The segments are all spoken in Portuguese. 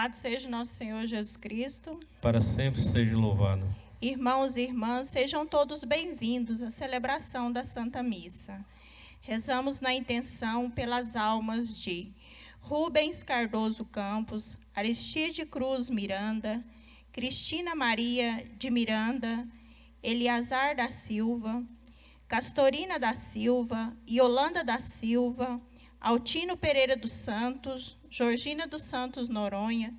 Louvado seja nosso Senhor Jesus Cristo. Para sempre seja louvado. Irmãos e irmãs, sejam todos bem-vindos à celebração da Santa Missa. Rezamos na intenção pelas almas de Rubens Cardoso Campos, Aristide Cruz Miranda, Cristina Maria de Miranda, Eliazar da Silva, Castorina da Silva, Yolanda da Silva, Altino Pereira dos Santos, Georgina dos Santos Noronha,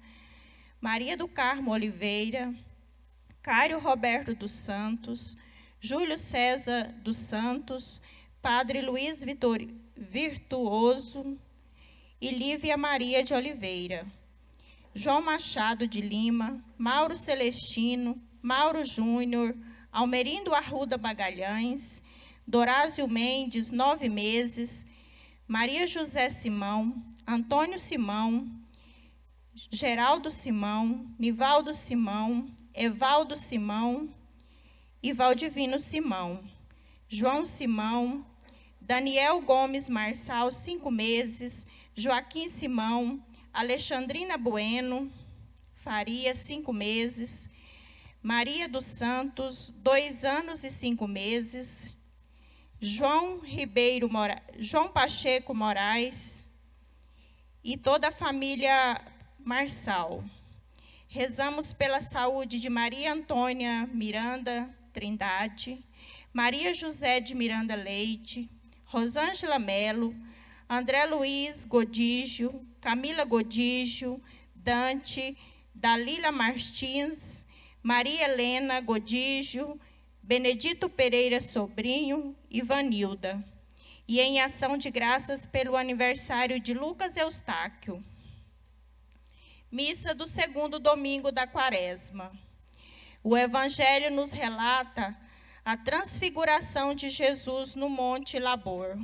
Maria do Carmo Oliveira, Cário Roberto dos Santos, Júlio César dos Santos, Padre Luiz Virtuoso e Lívia Maria de Oliveira, João Machado de Lima, Mauro Celestino, Mauro Júnior, Almerindo Arruda Magalhães, Dorásio Mendes, 9 meses, Maria José Simão, Antônio Simão, Geraldo Simão, Nivaldo Simão, Evaldo Simão e Valdivino Simão, João Simão, Daniel Gomes Marçal, 5 meses, Joaquim Simão, Alexandrina Bueno Faria, 5 meses, Maria dos Santos, 2 anos e 5 meses, João Pacheco Moraes e toda a família Marçal. Rezamos pela saúde de Maria Antônia Miranda Trindade, Maria José de Miranda Leite, Rosângela Melo, André Luiz Godígio, Camila Godígio, Dante, Dalila Martins, Maria Helena Godígio, Benedito Pereira Sobrinho e Vanilda. E em ação de graças pelo aniversário de Lucas Eustáquio. Missa do 2º domingo da Quaresma. O Evangelho nos relata a transfiguração de Jesus no Monte Labor.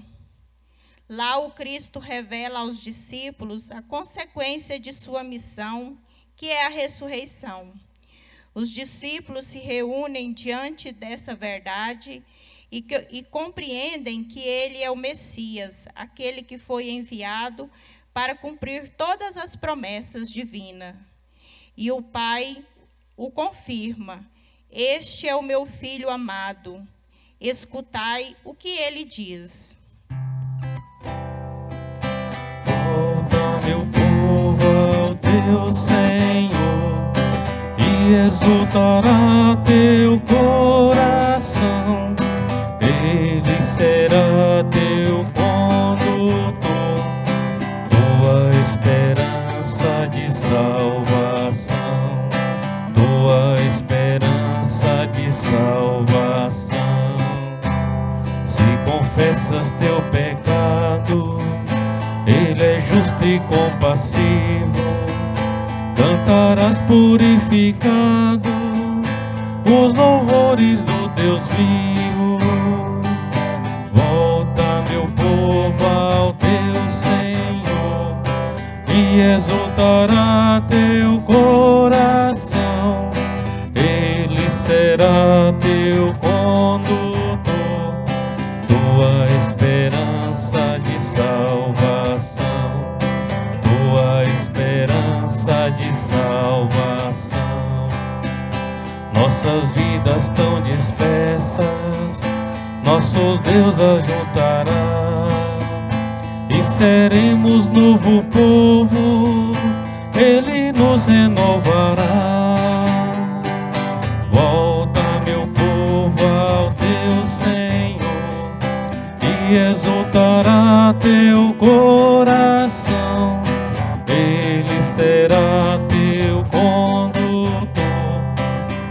Lá o Cristo revela aos discípulos a consequência de sua missão, que é a ressurreição. Os discípulos se reúnem diante dessa verdade e compreendem que ele é o Messias, aquele que foi enviado para cumprir todas as promessas divinas. E o Pai o confirma: este é o meu Filho amado, escutai o que ele diz. Volta, meu povo, ao teu Senhor, e exultará teu coração. Ele será teu condutor, tua esperança de salvação, tua esperança de salvação. Se confessas teu pecado, ele é justo e compassivo, cantarás purificado os louvores do Deus vivo. Volta, meu povo, ao teu Senhor, e exultará teu coração. Ele será teu condutor, tua esperança de salvação, tua esperança de salvação. Nossas vidas tão dispersas, nossos Deus ajuntará, e seremos novo povo, ele nos renovará. Volta, meu povo, ao teu Senhor, e exultará teu coração. Ele será teu condutor,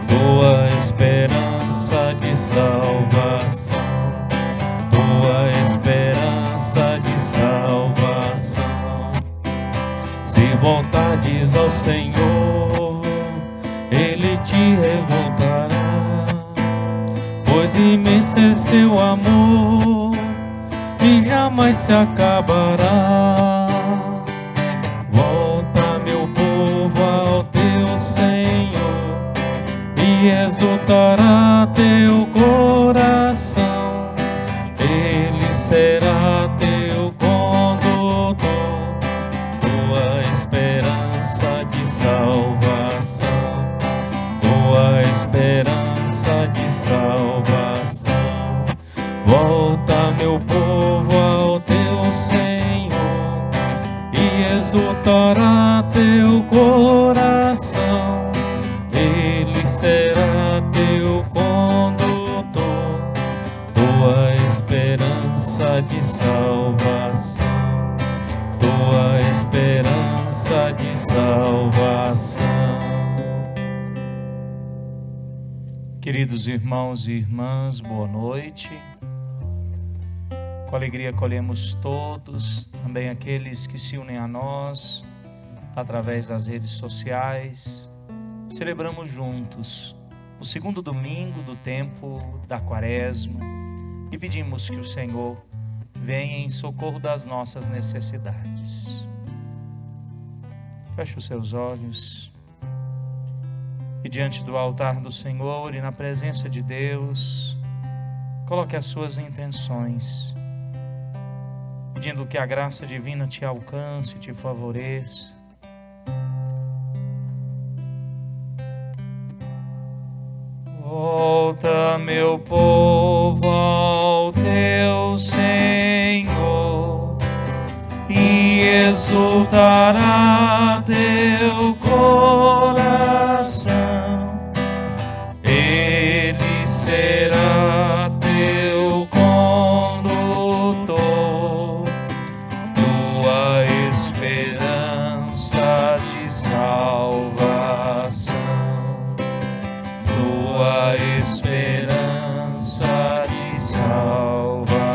tua esperança de salvação, tua esperança de salvação. Se voltares ao Senhor, ele te revoltará, pois imenso é seu amor e jamais se acabará. Volta, meu povo, ao teu Senhor, e exultará teu coração. Ele será teu condutor, tua esperança de salvação. salvação, tua esperança de salvação. Queridos irmãos e irmãs, boa noite. Com alegria acolhemos todos, também aqueles que se unem a nós através das redes sociais. Celebramos juntos o segundo domingo do tempo da Quaresma e pedimos que o Senhor venha em socorro das nossas necessidades. Feche os seus olhos e diante do altar do Senhor e na presença de Deus, coloque as suas intenções, pedindo que a graça divina te alcance e te favoreça. Volta, meu povo, ao teu Senhor, e exultará teu coração. Ele será teu condutor, tua esperança de salvação, tua esperança de salvação.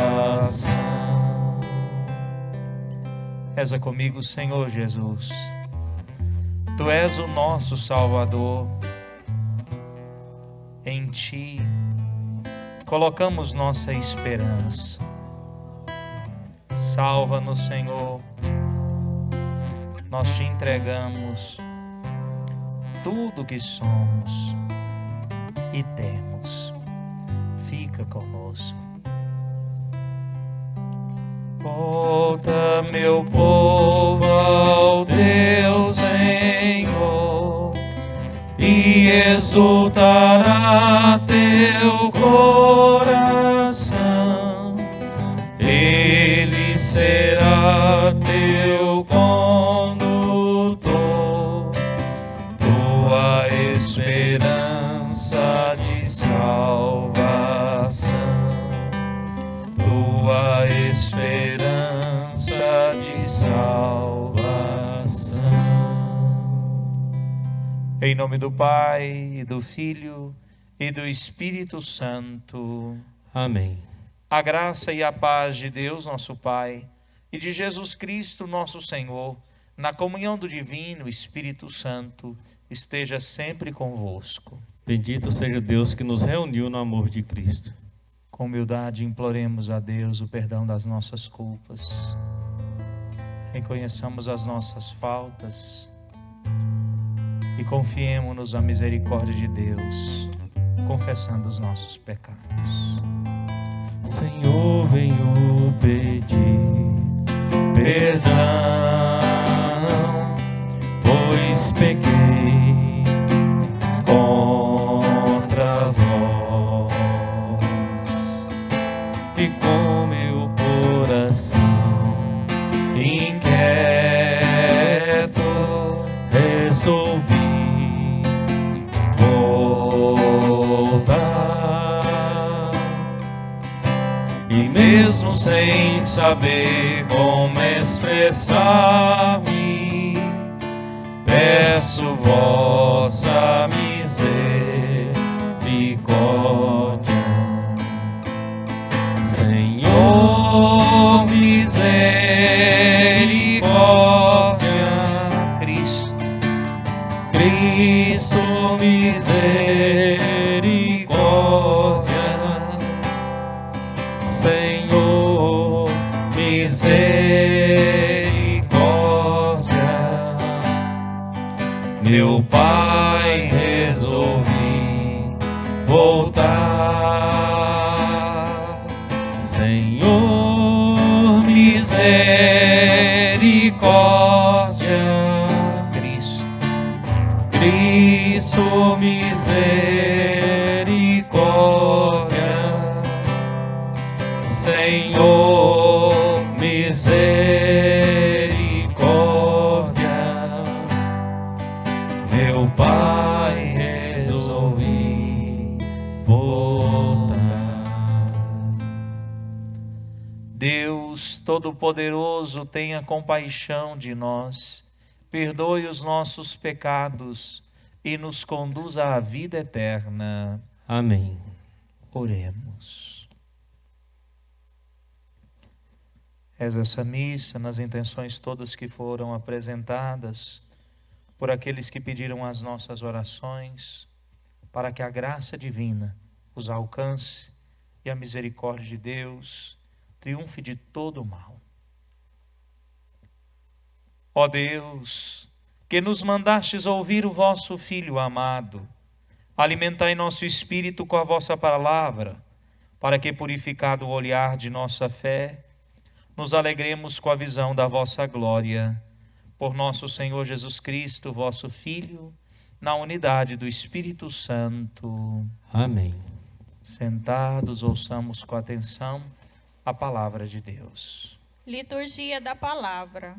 Reza comigo, Senhor Jesus. Tu és o nosso Salvador. Em Ti colocamos nossa esperança. Salva-nos, Senhor. Nós Te entregamos tudo que somos e temos. Fica conosco. Volta, meu povo, ao teu Senhor, e exultará teu coração. Ele será teu condutor, tua esperança de salvação, tua esperança de salvação. Em nome do Pai, e do Filho, e do Espírito Santo. Amém. A graça e a paz de Deus, nosso Pai, e de Jesus Cristo, nosso Senhor, na comunhão do Divino Espírito Santo, esteja sempre convosco. Bendito seja Deus que nos reuniu no amor de Cristo. Com humildade imploremos a Deus o perdão das nossas culpas. Reconheçamos as nossas faltas e confiemo-nos à misericórdia de Deus, confessando os nossos pecados. Senhor, venho pedir perdão, pois pequei contra vós e com meu coração inquieto resolvi voltar, e mesmo sem saber como expressar-me, peço vossa misericórdia. Senhor, misericórdia. Cristo, Cristo, misericórdia. Senhor, misericórdia. Meu Pai, resolvi voltar. Senhor, misericórdia. Cristo, Cristo, misericórdia. Senhor, misericórdia. Meu Pai, resolvi voltar. Deus Deus Todo-Poderoso, tenha compaixão de nós, perdoe os nossos pecados e nos conduza à vida eterna. Amém. Oremos. Reza essa missa nas intenções todas que foram apresentadas, por aqueles que pediram as nossas orações, para que a graça divina os alcance e a misericórdia de Deus triunfe de todo o mal. Ó Deus, que nos mandastes ouvir o vosso Filho amado, alimentai nosso espírito com a vossa palavra, para que, purificado o olhar de nossa fé, nos alegremos com a visão da vossa glória. Por nosso Senhor Jesus Cristo, vosso Filho, na unidade do Espírito Santo. Amém. Sentados, ouçamos com atenção a palavra de Deus. Liturgia da Palavra.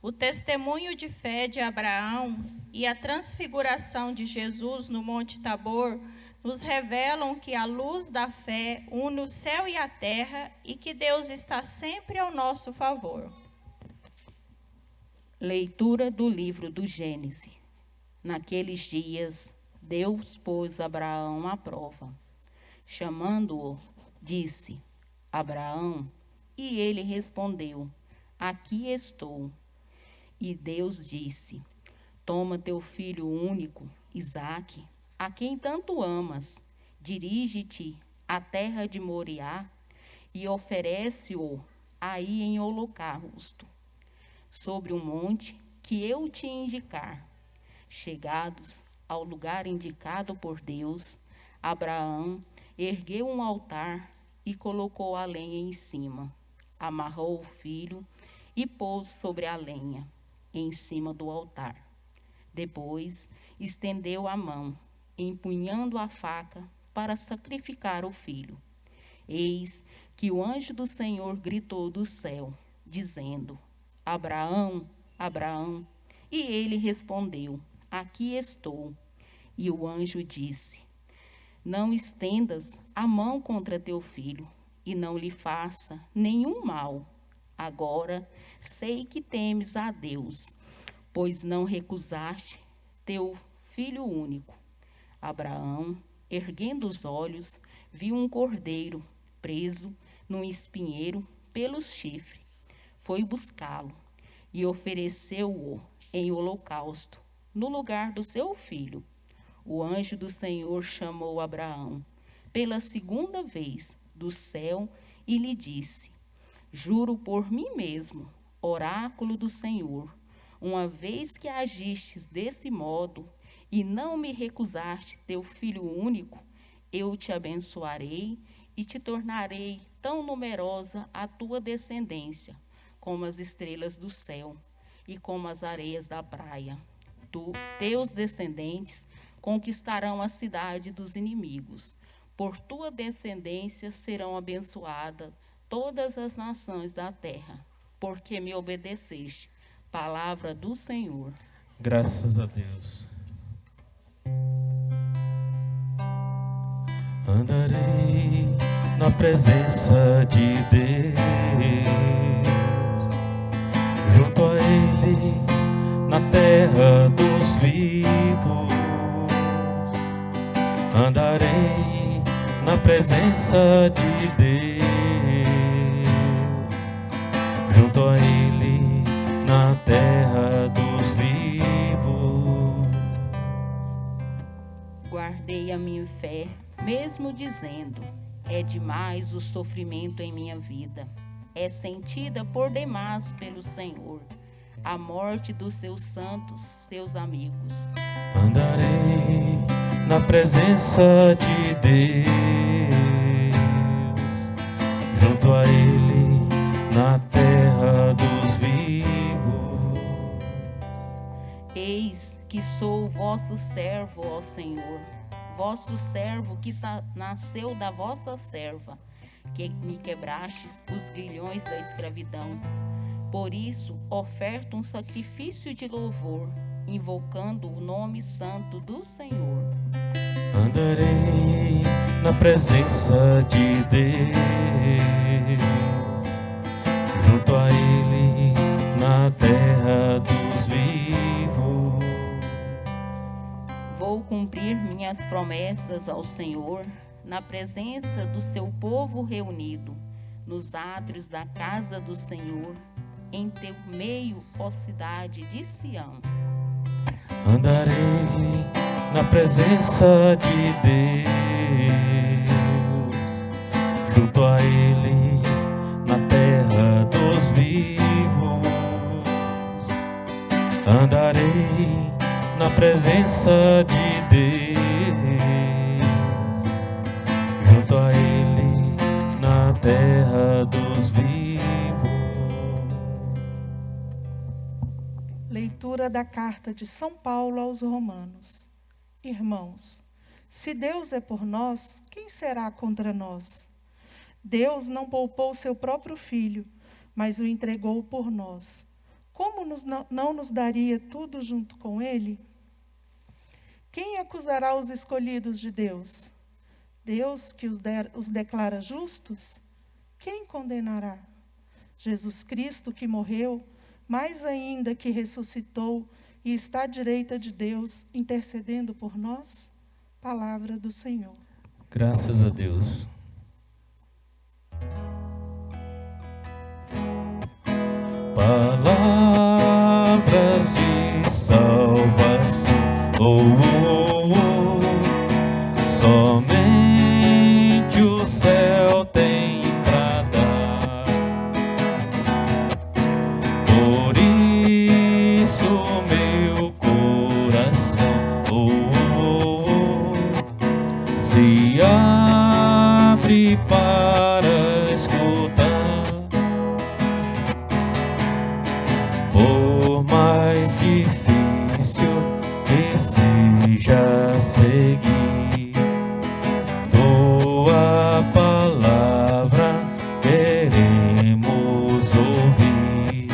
O testemunho de fé de Abraão e a transfiguração de Jesus no Monte Tabor nos revelam que a luz da fé une o céu e a terra e que Deus está sempre ao nosso favor. Leitura do livro do Gênesis. Naqueles dias, Deus pôs Abraão à prova. Chamando-o, disse: Abraão, e ele respondeu: Aqui estou. E Deus disse: Toma teu filho único, Isaque, a quem tanto amas, dirige-te à terra de Moriá e oferece-o aí em holocausto, sobre um monte que eu te indicar. Chegados ao lugar indicado por Deus, Abraão ergueu um altar e colocou a lenha em cima. Amarrou o filho e pôs sobre a lenha, em cima do altar. Depois, estendeu a mão, empunhando a faca para sacrificar o filho. Eis que o anjo do Senhor gritou do céu, dizendo: Abraão, Abraão. E ele respondeu: Aqui estou. E o anjo disse: Não estendas a mão contra teu filho, e não lhe faça nenhum mal. Agora sei que temes a Deus, pois não recusaste teu filho único. Abraão, erguendo os olhos, viu um cordeiro preso num espinheiro pelos chifres. Foi buscá-lo e ofereceu-o em holocausto, no lugar do seu filho. O anjo do Senhor chamou Abraão pela segunda vez do céu e lhe disse: Juro por mim mesmo, oráculo do Senhor, uma vez que agistes desse modo e não me recusaste teu filho único, eu te abençoarei e te tornarei tão numerosa a tua descendência, como as estrelas do céu e como as areias da praia. Teus descendentes conquistarão a cidade dos inimigos. Por tua descendência serão abençoadas todas as nações da terra, porque me obedeceste. Palavra do Senhor. Graças a Deus. Andarei na presença de Deus, junto a Ele, na terra dos vivos. Andarei na presença de Deus, junto a Ele, na terra dos vivos. Guardei a minha fé, mesmo dizendo: é demais o sofrimento em minha vida. É sentida por demais pelo Senhor a morte dos seus santos, seus amigos. Andarei na presença de Deus, junto a Ele, na terra dos vivos. Eis que sou vosso servo, ó Senhor, vosso servo que nasceu da vossa serva, que me quebrastes os grilhões da escravidão. Por isso, oferto um sacrifício de louvor, invocando o nome santo do Senhor. Andarei na presença de Deus, terra dos vivos. Vou cumprir minhas promessas ao Senhor na presença do seu povo reunido, nos átrios da casa do Senhor, em teu meio, ó cidade de Sião. Andarei na presença de Deus, junto a Ele, na terra dos vivos. Andarei na presença de Deus, junto a Ele, na terra dos vivos. Leitura da carta de São Paulo aos Romanos. Irmãos, se Deus é por nós, quem será contra nós? Deus não poupou seu próprio Filho, mas o entregou por nós. Como não nos daria tudo junto com ele? Quem acusará os escolhidos de Deus? Deus que os declara justos? Quem condenará? Jesus Cristo que morreu, mais ainda que ressuscitou e está à direita de Deus, intercedendo por nós? Palavra do Senhor. Graças a Deus. Palavras de salvação, somente o céu tem pra dar. Por isso meu coração se abre para escutar. Por mais difícil que seja seguir, tua palavra queremos ouvir.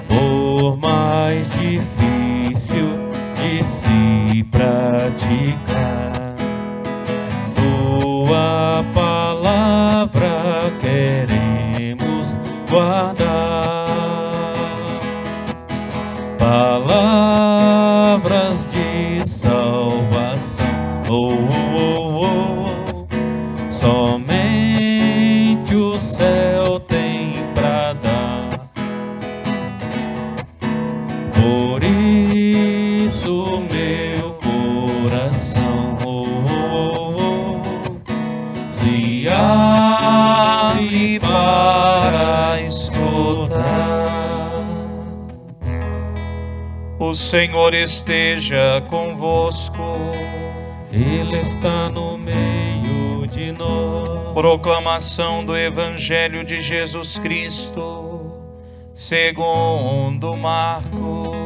Por mais difícil de se praticar, tua palavra queremos guardar. Palavras de salvação, somente o céu tem pra dar. Por isso meu coração se abre para escutar. O Senhor esteja convosco. Ele está no meio de nós. Proclamação do Evangelho de Jesus Cristo, segundo Marcos.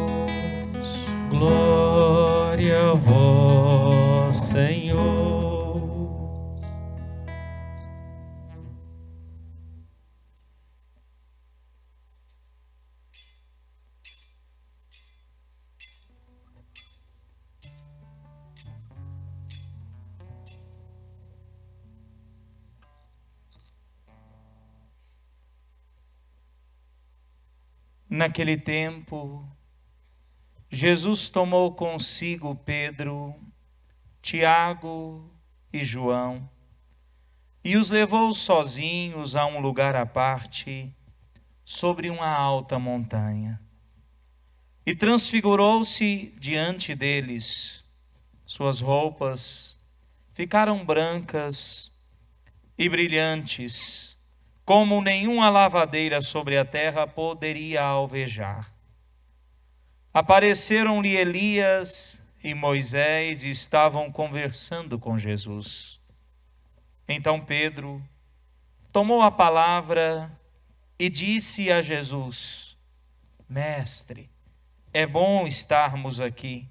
Glória a vós, Senhor. Naquele tempo, Jesus tomou consigo Pedro, Tiago e João e os levou sozinhos a um lugar à parte, sobre uma alta montanha. E transfigurou-se diante deles. Suas roupas ficaram brancas e brilhantes, como nenhuma lavadeira sobre a terra poderia alvejar. Apareceram-lhe Elias e Moisés e estavam conversando com Jesus. Então Pedro tomou a palavra e disse a Jesus: Mestre, é bom estarmos aqui.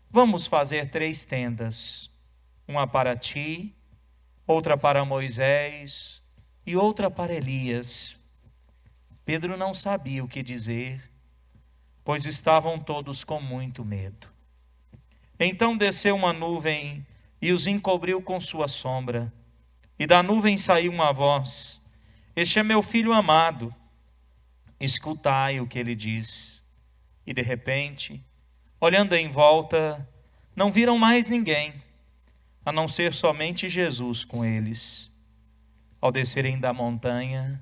Vamos fazer 3 tendas, uma para ti, outra para Moisés e outra para Elias. Pedro não sabia o que dizer, pois estavam todos com muito medo. Então desceu uma nuvem e os encobriu com sua sombra. E da nuvem saiu uma voz: Este é meu filho amado, escutai o que ele diz. E de repente, olhando em volta, não viram mais ninguém, a não ser somente Jesus com eles. Ao descerem da montanha,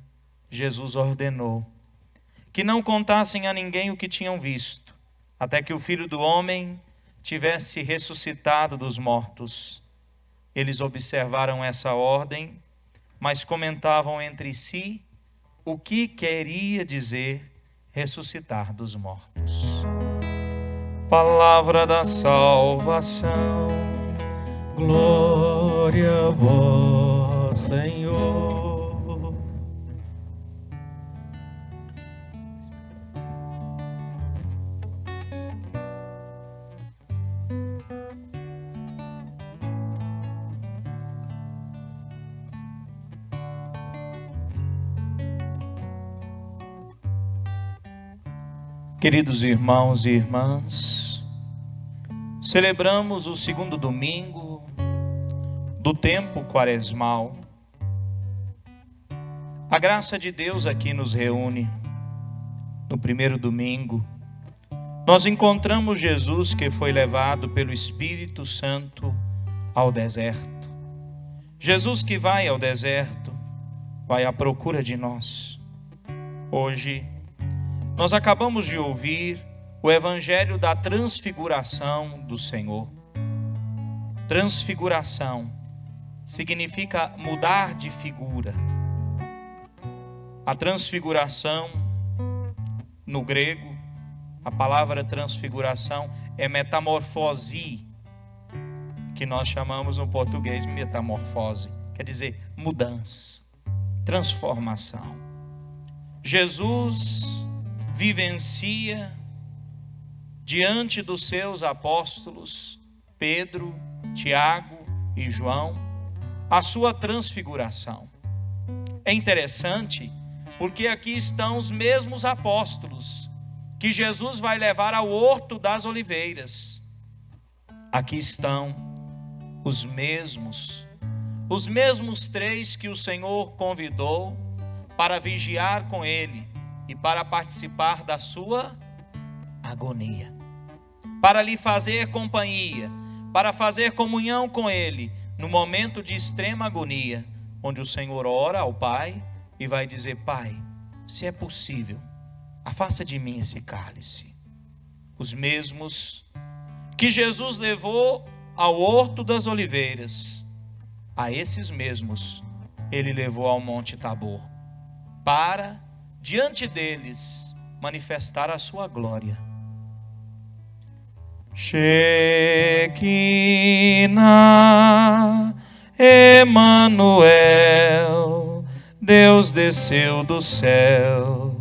Jesus ordenou que não contassem a ninguém o que tinham visto, até que o Filho do Homem tivesse ressuscitado dos mortos. Eles observaram essa ordem, mas comentavam entre si o que queria dizer ressuscitar dos mortos. Palavra da salvação. Glória a vós, Senhor. Queridos irmãos e irmãs, celebramos o segundo domingo do tempo quaresmal. A graça de Deus aqui nos reúne. No primeiro domingo, nós encontramos Jesus que foi levado pelo Espírito Santo ao deserto. Jesus que vai ao deserto, vai à procura de nós. Hoje, nós acabamos de ouvir o Evangelho da transfiguração do Senhor. Transfiguração significa mudar de figura. A transfiguração, no grego, a palavra transfiguração é metamorfose, que nós chamamos no português metamorfose, quer dizer mudança, transformação. Jesus vivencia diante dos seus apóstolos, Pedro, Tiago e João, a sua transfiguração. É interessante porque aqui estão os mesmos apóstolos que Jesus vai levar ao Horto das Oliveiras. Aqui estão os mesmos três que o Senhor convidou para vigiar com ele e para participar da sua agonia, para lhe fazer companhia, para fazer comunhão com ele no momento de extrema agonia, onde o Senhor ora ao Pai e vai dizer: Pai, se é possível, afasta de mim esse cálice. Os mesmos que Jesus levou ao Horto das Oliveiras, a esses mesmos ele levou ao Monte Tabor, para diante deles manifestar a sua glória. Shekinah, Emanuel, Deus desceu do céu,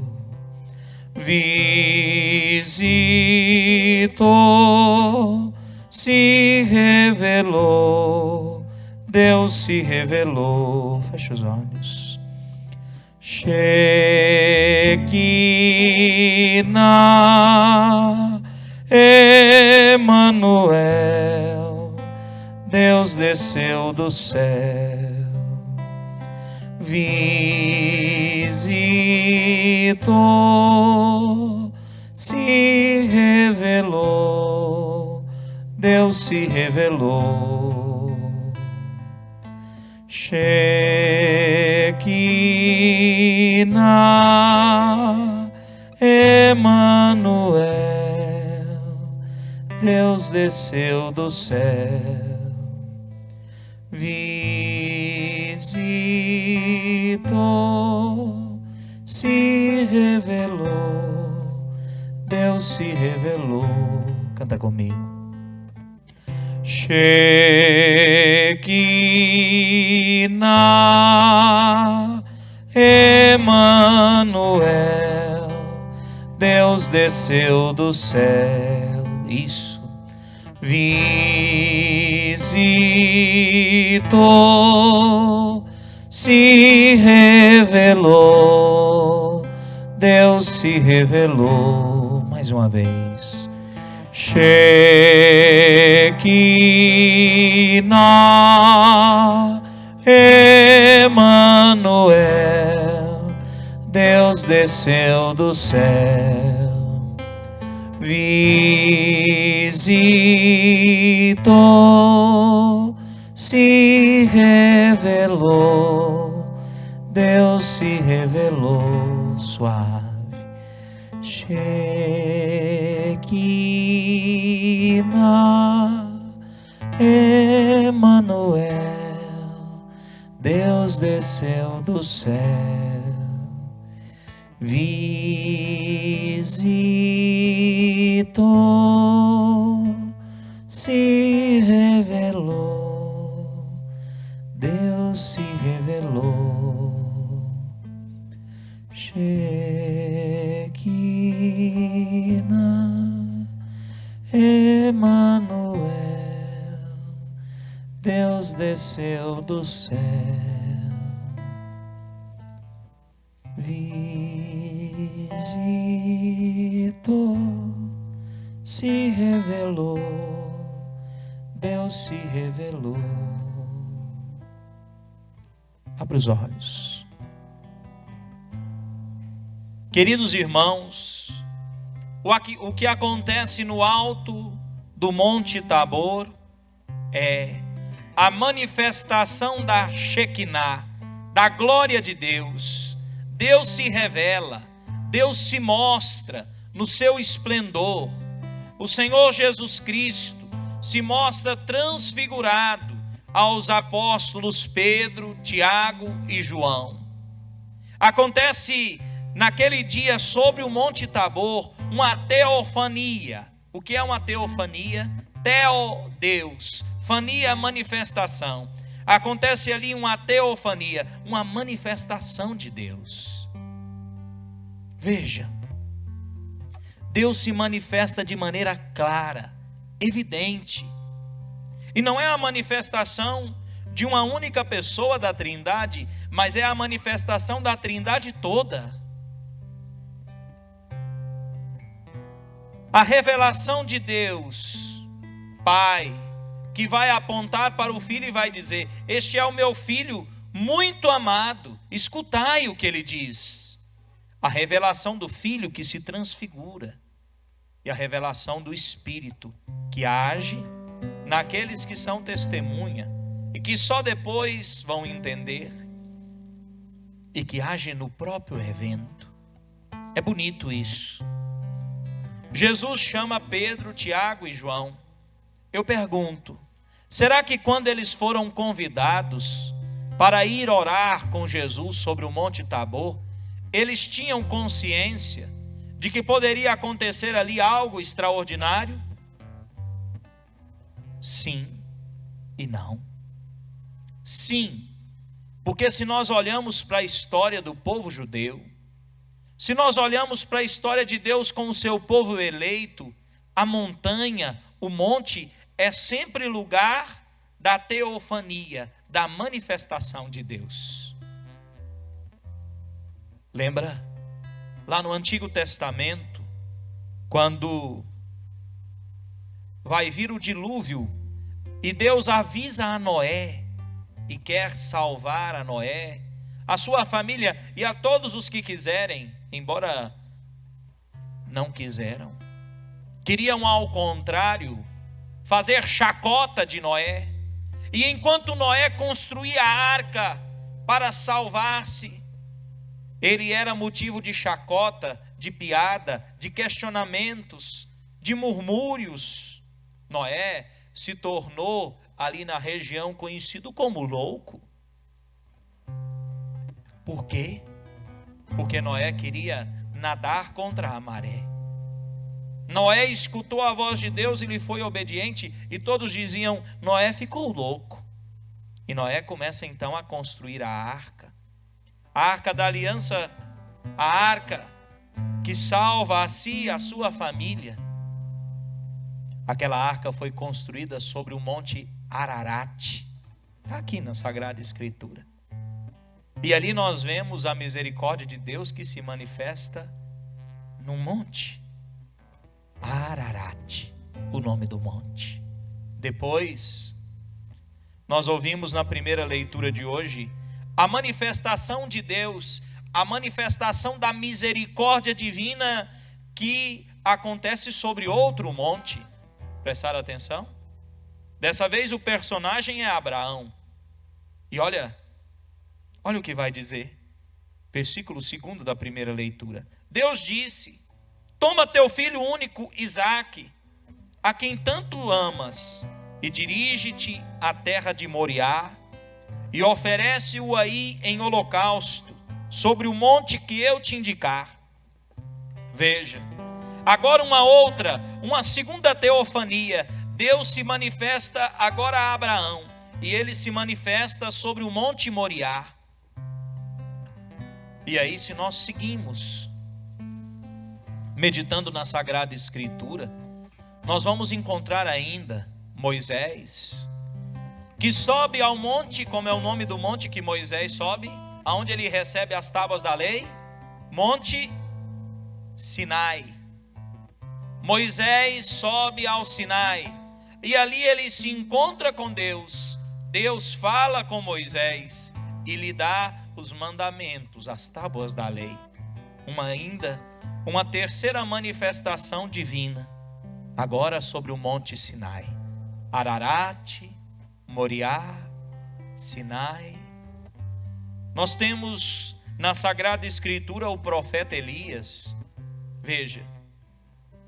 visitou, se revelou, Deus se revelou. Feche os olhos. Shekinah, Emanuel, Deus desceu do céu, visitou, se revelou, Deus se revelou. Shekinah, Emanuel, Deus desceu do céu, visitou, se revelou, Deus se revelou. Canta comigo. Shekinah, Emanuel, Deus desceu do céu. Isso. Visitou, se revelou, Deus se revelou. Mais uma vez. Shekinah, Emanuel, Deus Deus desceu do céu, visitou, se revelou, Deus se revelou suave. Shekinah, Emanuel, Deus desceu do céu, visitou, se revelou, Deus se revelou. Shekinah, Emanuel, Deus desceu do céu, visitou, se revelou, Deus se revelou. Abra os olhos. Queridos irmãos, o que acontece no alto do Monte Tabor é a manifestação da Shekinah, da glória de Deus. Deus se revela, Deus se mostra no seu esplendor. O Senhor Jesus Cristo se mostra transfigurado aos apóstolos Pedro, Tiago e João. Acontece naquele dia sobre o Monte Tabor uma teofania. O que é uma teofania? Teo, Deus. Fania, manifestação. Acontece ali uma teofania, uma manifestação de Deus. Veja, Deus se manifesta de maneira clara, evidente. E não é a manifestação de uma única pessoa da Trindade, mas é a manifestação da Trindade toda. A revelação de Deus, Pai, que vai apontar para o Filho e vai dizer: este é o meu Filho muito amado, escutai o que ele diz. A revelação do Filho que se transfigura, e a revelação do Espírito que age naqueles que são testemunha, e que só depois vão entender, e que age no próprio evento. É bonito isso. Jesus chama Pedro, Tiago e João. Eu pergunto, será que quando eles foram convidados para ir orar com Jesus sobre o Monte Tabor, eles tinham consciência de que poderia acontecer ali algo extraordinário? Sim e não. Sim, porque se nós olhamos para a história do povo judeu, se nós olhamos para a história de Deus com o seu povo eleito, a montanha, o monte, é sempre lugar da teofania, da manifestação de Deus. Lembra? Lá no Antigo Testamento, quando vai vir o dilúvio, e Deus avisa a Noé, e quer salvar a Noé, a sua família e a todos os que quiserem, embora não quiseram, queriam ao contrário, fazer chacota de Noé. E enquanto Noé construía a arca para salvar-se, ele era motivo de chacota, de piada, de questionamentos, de murmúrios. Noé se tornou ali na região conhecido como louco. Por quê? Porque Noé queria nadar contra a maré. Noé escutou a voz de Deus e lhe foi obediente, e todos diziam: Noé ficou louco. E Noé começa então a construir a arca da aliança, a arca que salva a si e a sua família. Aquela arca foi construída sobre o monte Ararat, está aqui na Sagrada Escritura. E ali nós vemos a misericórdia de Deus que se manifesta num monte. Ararat, o nome do monte. Depois, nós ouvimos na primeira leitura de hoje a manifestação de Deus a manifestação da misericórdia divina que acontece sobre outro monte. Prestaram atenção? Dessa vez o personagem é Abraão. E olha o que vai dizer. Versículo 2 da primeira leitura. Deus disse: toma teu filho único, Isaque, a quem tanto amas, e dirige-te à terra de Moriá, e oferece-o aí em holocausto, sobre o monte que eu te indicar. Veja, agora uma segunda teofania. Deus se manifesta agora a Abraão, e ele se manifesta sobre o monte Moriá. E aí, se nós seguimos meditando na Sagrada Escritura, nós vamos encontrar ainda Moisés, que sobe ao monte. Como é o nome do monte que Moisés sobe? Aonde ele recebe as tábuas da lei? Monte Sinai. Moisés sobe ao Sinai, e ali ele se encontra com Deus. Deus fala com Moisés e lhe dá os mandamentos, as tábuas da lei. Uma terceira manifestação divina, agora sobre o monte Sinai. Ararate, Moriá, Sinai. Nós temos na Sagrada Escritura o profeta Elias. Veja,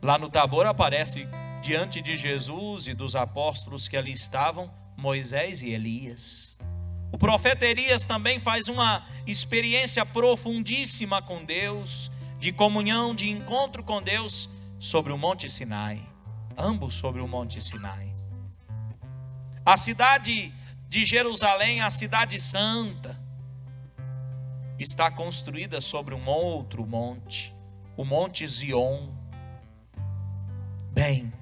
lá no Tabor aparece diante de Jesus e dos apóstolos que ali estavam, Moisés e Elias. O profeta Elias também faz uma experiência profundíssima com Deus, de comunhão, de encontro com Deus sobre o monte Sinai. Ambos sobre o monte Sinai. A cidade de Jerusalém, a cidade santa, está construída sobre um outro monte, o monte Zion. Bem,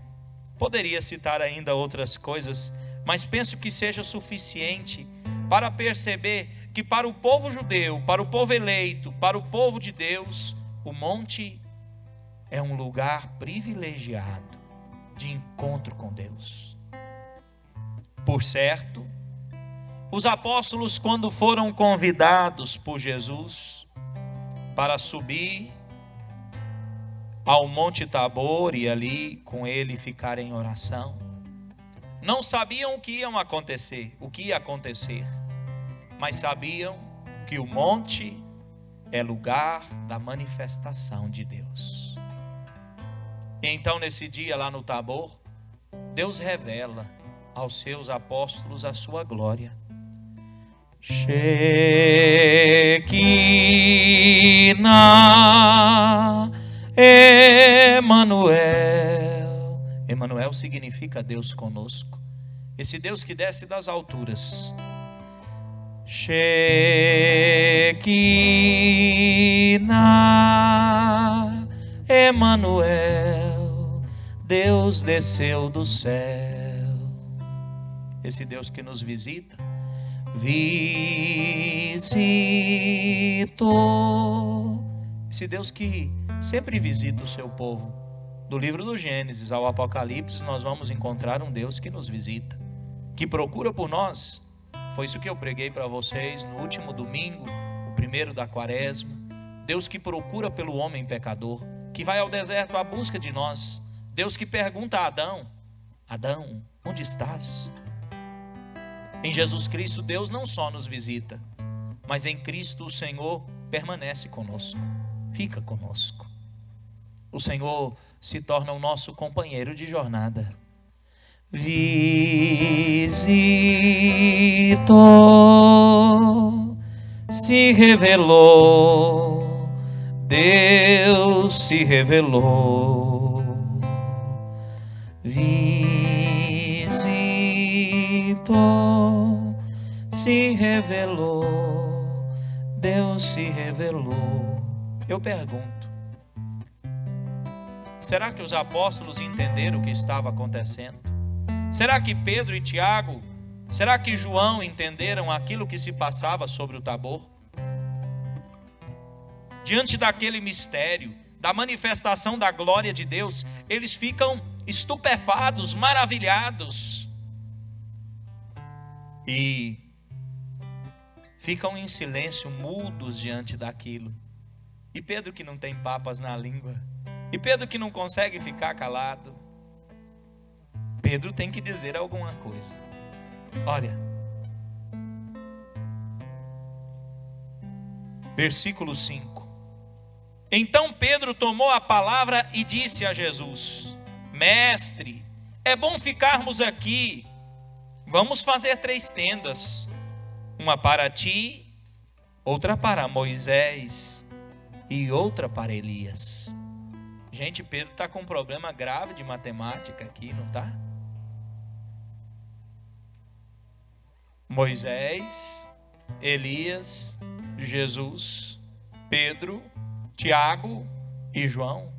poderia citar ainda outras coisas, mas penso que seja suficiente para perceber que para o povo judeu, para o povo eleito, para o povo de Deus, o monte é um lugar privilegiado de encontro com Deus. Por certo, os apóstolos, quando foram convidados por Jesus para subir ao Monte Tabor e ali com ele ficar em oração, não sabiam o que ia acontecer, mas sabiam que o monte é lugar da manifestação de Deus. E então nesse dia lá no Tabor, Deus revela aos seus apóstolos a sua glória. Shekinah, Emanuel. Emanuel significa Deus conosco. Esse Deus que desce das alturas. Shekinah, Emanuel, Deus desceu do céu. Esse Deus que nos visita, visitou. Esse Deus que sempre visita o seu povo. Do livro do Gênesis ao Apocalipse, nós vamos encontrar um Deus que nos visita, que procura por nós. Foi isso que eu preguei para vocês no último domingo, o primeiro da quaresma. Deus que procura pelo homem pecador, que vai ao deserto à busca de nós. Deus que pergunta a Adão: Adão, onde estás? Em Jesus Cristo, Deus não só nos visita, mas em Cristo o Senhor permanece conosco, fica conosco. O Senhor se torna o nosso companheiro de jornada. Visitou, se revelou, Deus se revelou. Visitou, se revelou, Deus se revelou. Eu pergunto, será que os apóstolos entenderam o que estava acontecendo? Será que Pedro e Tiago, será que João entenderam aquilo que se passava sobre o Tabor? Diante daquele mistério, da manifestação da glória de Deus, eles ficam estupefatos, maravilhados. E ficam em silêncio, mudos diante daquilo. E Pedro que não tem papas na língua, e Pedro que não consegue ficar calado, Pedro tem que dizer alguma coisa. Olha, versículo 5. Então Pedro tomou a palavra e disse a Jesus: Mestre, é bom ficarmos aqui. Vamos fazer 3 tendas, uma para ti, outra para Moisés e outra para Elias. Gente, Pedro está com um problema grave de matemática aqui, não está? Moisés, Elias, Jesus, Pedro, Tiago e João.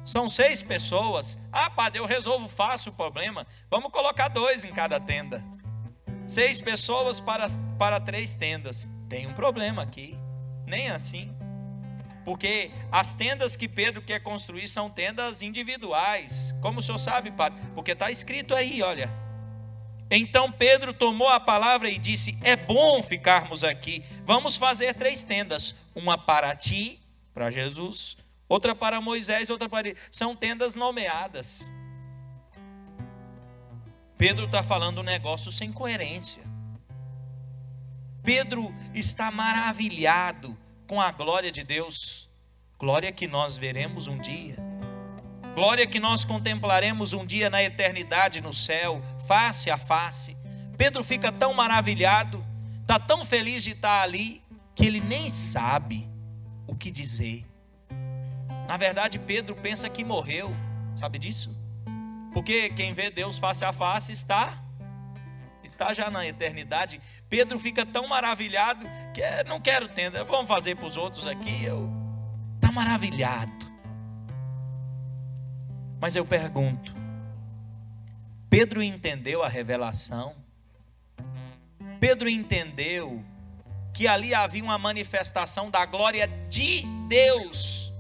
São 6 pessoas. Ah, padre, eu resolvo fácil o problema. Vamos colocar 2 em cada tenda. 6 pessoas para 3 tendas. Tem um problema aqui. Nem assim. Porque as tendas que Pedro quer construir são tendas individuais. Como o senhor sabe, padre? Porque está escrito aí, olha. Então Pedro tomou a palavra e disse: é bom ficarmos aqui. Vamos fazer 3 tendas. Uma para ti, para Jesus, outra para Moisés, outra para ele. São tendas nomeadas. Pedro está falando um negócio sem coerência. Pedro está maravilhado com a glória de Deus. Glória que nós veremos um dia. Glória que nós contemplaremos um dia na eternidade no céu, face a face. Pedro fica tão maravilhado, está tão feliz de estar ali, que ele nem sabe o que dizer. Na verdade, Pedro pensa que morreu, sabe disso? Porque quem vê Deus face a face está já na eternidade. Pedro fica tão maravilhado que não quero tenda, vamos fazer para os outros aqui. Está maravilhado. Mas eu pergunto, Pedro entendeu a revelação? Pedro entendeu que ali havia uma manifestação da glória de Deus.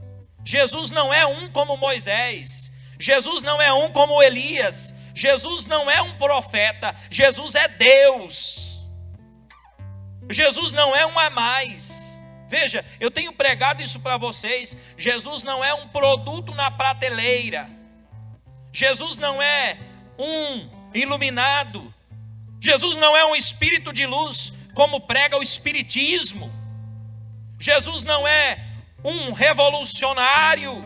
Jesus não é um como Moisés, Jesus não é um como Elias, Jesus não é um profeta, Jesus é Deus. Jesus não é um a mais. Veja, eu tenho pregado isso para vocês. Jesus não é um produto na prateleira. Jesus não é um iluminado. Jesus não é um espírito de luz, como prega o espiritismo. Jesus não é um revolucionário,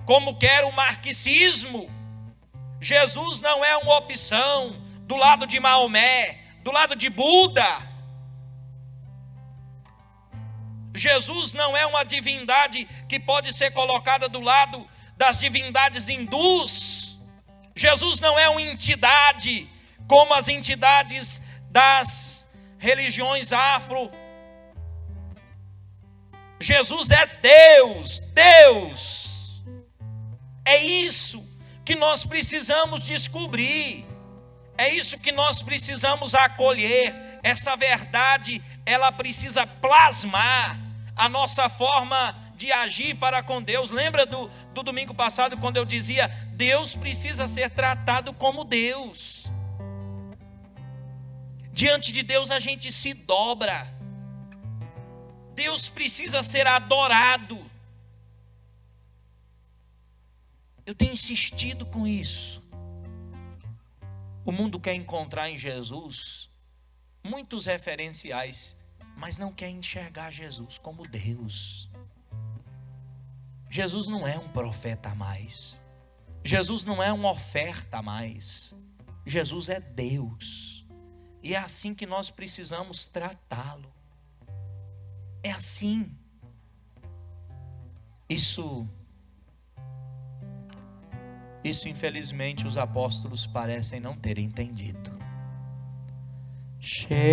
como quer o marxismo. Jesus não é uma opção do lado de Maomé, do lado de Buda. Jesus não é uma divindade que pode ser colocada do lado das divindades hindus. Jesus não é uma entidade como as entidades das religiões afro. Jesus é Deus, Deus. É isso que nós precisamos descobrir. É isso que nós precisamos acolher. Essa verdade, ela precisa plasmar a nossa forma de agir para com Deus. Lembra do domingo passado, quando eu dizia: Deus precisa ser tratado como Deus. Diante de Deus a gente se dobra. Deus precisa ser adorado. Eu tenho insistido com isso. O mundo quer encontrar em Jesus muitos referenciais, mas não quer enxergar Jesus como Deus. Jesus não é um profeta a mais. Jesus não é uma oferta a mais. Jesus é Deus. E é assim que nós precisamos tratá-lo. É assim. Isso infelizmente os apóstolos parecem não ter entendido. Shekinah.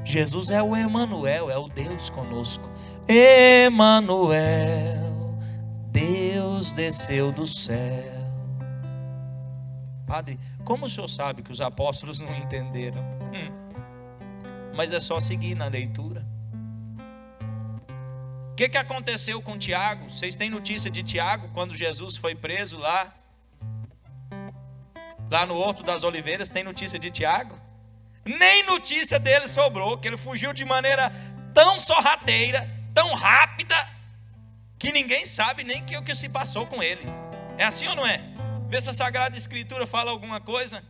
Jesus é o Emanuel, é o Deus conosco. Emanuel, Deus desceu do céu. Padre, como o senhor sabe que os apóstolos não entenderam? Mas é só seguir na leitura. O que aconteceu com Tiago? Vocês têm notícia de Tiago quando Jesus foi preso lá? lá no Horto das Oliveiras, tem notícia de Tiago? Nem notícia dele sobrou, que ele fugiu de maneira tão sorrateira, tão rápida, que ninguém sabe nem o que se passou com ele. É assim ou não é? Vê se a Sagrada Escritura fala alguma coisa.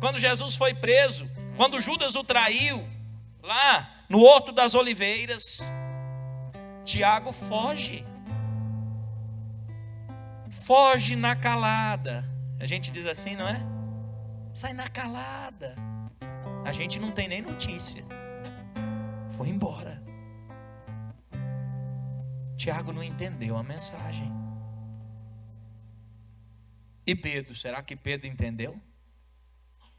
Quando Jesus foi preso, quando Judas o traiu, lá no Horto das Oliveiras, Tiago foge. Foge na calada. A gente diz assim, não é? Sai na calada. A gente não tem nem notícia. Foi embora. Tiago não entendeu a mensagem. E Pedro, será que Pedro entendeu?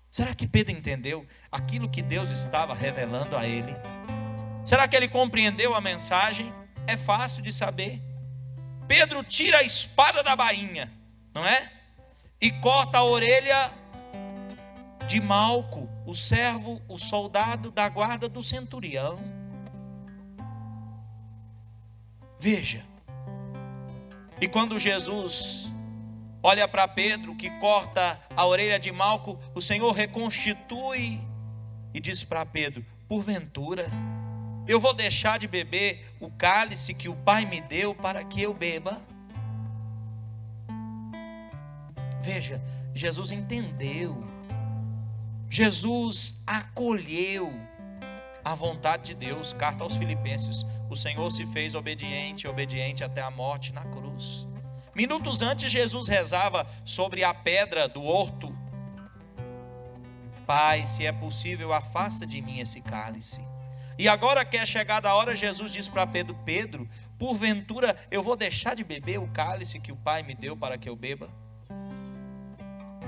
Será que Pedro entendeu aquilo que Deus estava revelando a ele? Será que ele compreendeu a mensagem? É fácil de saber. Pedro tira a espada da bainha, não é? E corta a orelha de Malco, o servo, o soldado da guarda do centurião. Veja. E quando Jesus olha para Pedro, que corta a orelha de Malco, o Senhor reconstitui e diz para Pedro: porventura eu vou deixar de beber o cálice que o Pai me deu para que eu beba? Veja, Jesus entendeu, Jesus acolheu a vontade de Deus. Carta aos Filipenses: o Senhor se fez obediente até a morte na cruz. Minutos antes, Jesus rezava sobre a pedra do horto: Pai, se é possível, afasta de mim esse cálice. E agora que é chegada a hora, Jesus diz para Pedro: Pedro, porventura eu vou deixar de beber o cálice que o Pai me deu para que eu beba?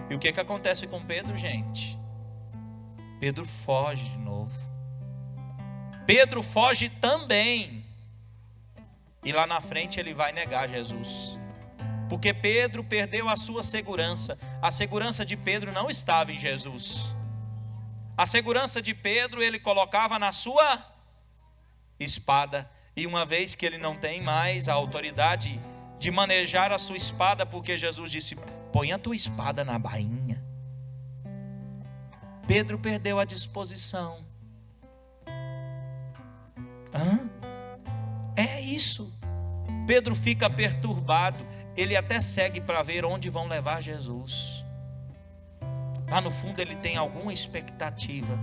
E o que acontece com Pedro, gente? Pedro foge de novo. Pedro foge também. E lá na frente ele vai negar Jesus. Porque Pedro perdeu a sua segurança. A segurança de Pedro não estava em Jesus. A segurança de Pedro ele colocava na sua espada. E uma vez que ele não tem mais a autoridade de manejar a sua espada, porque Jesus disse: põe a tua espada na bainha. Pedro perdeu a disposição. É isso. Pedro fica perturbado. Ele até segue para ver onde vão levar Jesus. Lá no fundo ele tem alguma expectativa.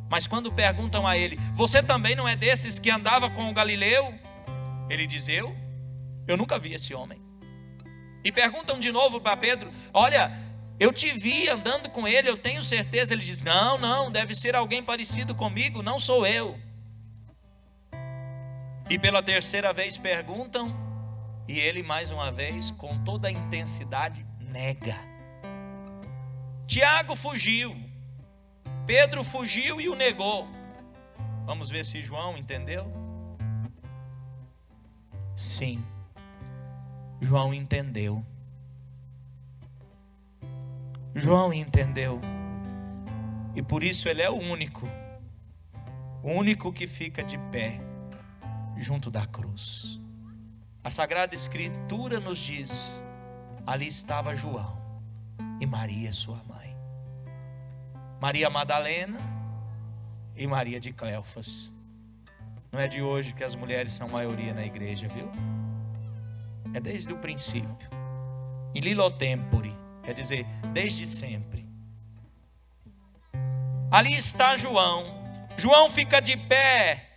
Mas quando perguntam a ele: você também não é desses que andava com o Galileu? Ele diz: eu nunca vi esse homem. E perguntam de novo para Pedro: olha, eu te vi andando com ele, eu tenho certeza. Ele diz: não, deve ser alguém parecido comigo, não sou eu. E pela terceira vez perguntam, e ele mais uma vez, com toda a intensidade, nega. Tiago fugiu, Pedro fugiu e o negou. Vamos ver se João entendeu? Sim, João entendeu. João entendeu. E por isso ele é o único que fica de pé junto da cruz. A Sagrada Escritura nos diz: ali estava João e Maria, sua mãe, Maria Madalena e Maria de Cleofas. Não é de hoje que as mulheres são maioria na igreja, viu? É desde o princípio. In lilo tempore, quer dizer, desde sempre. Ali está João. João fica de pé.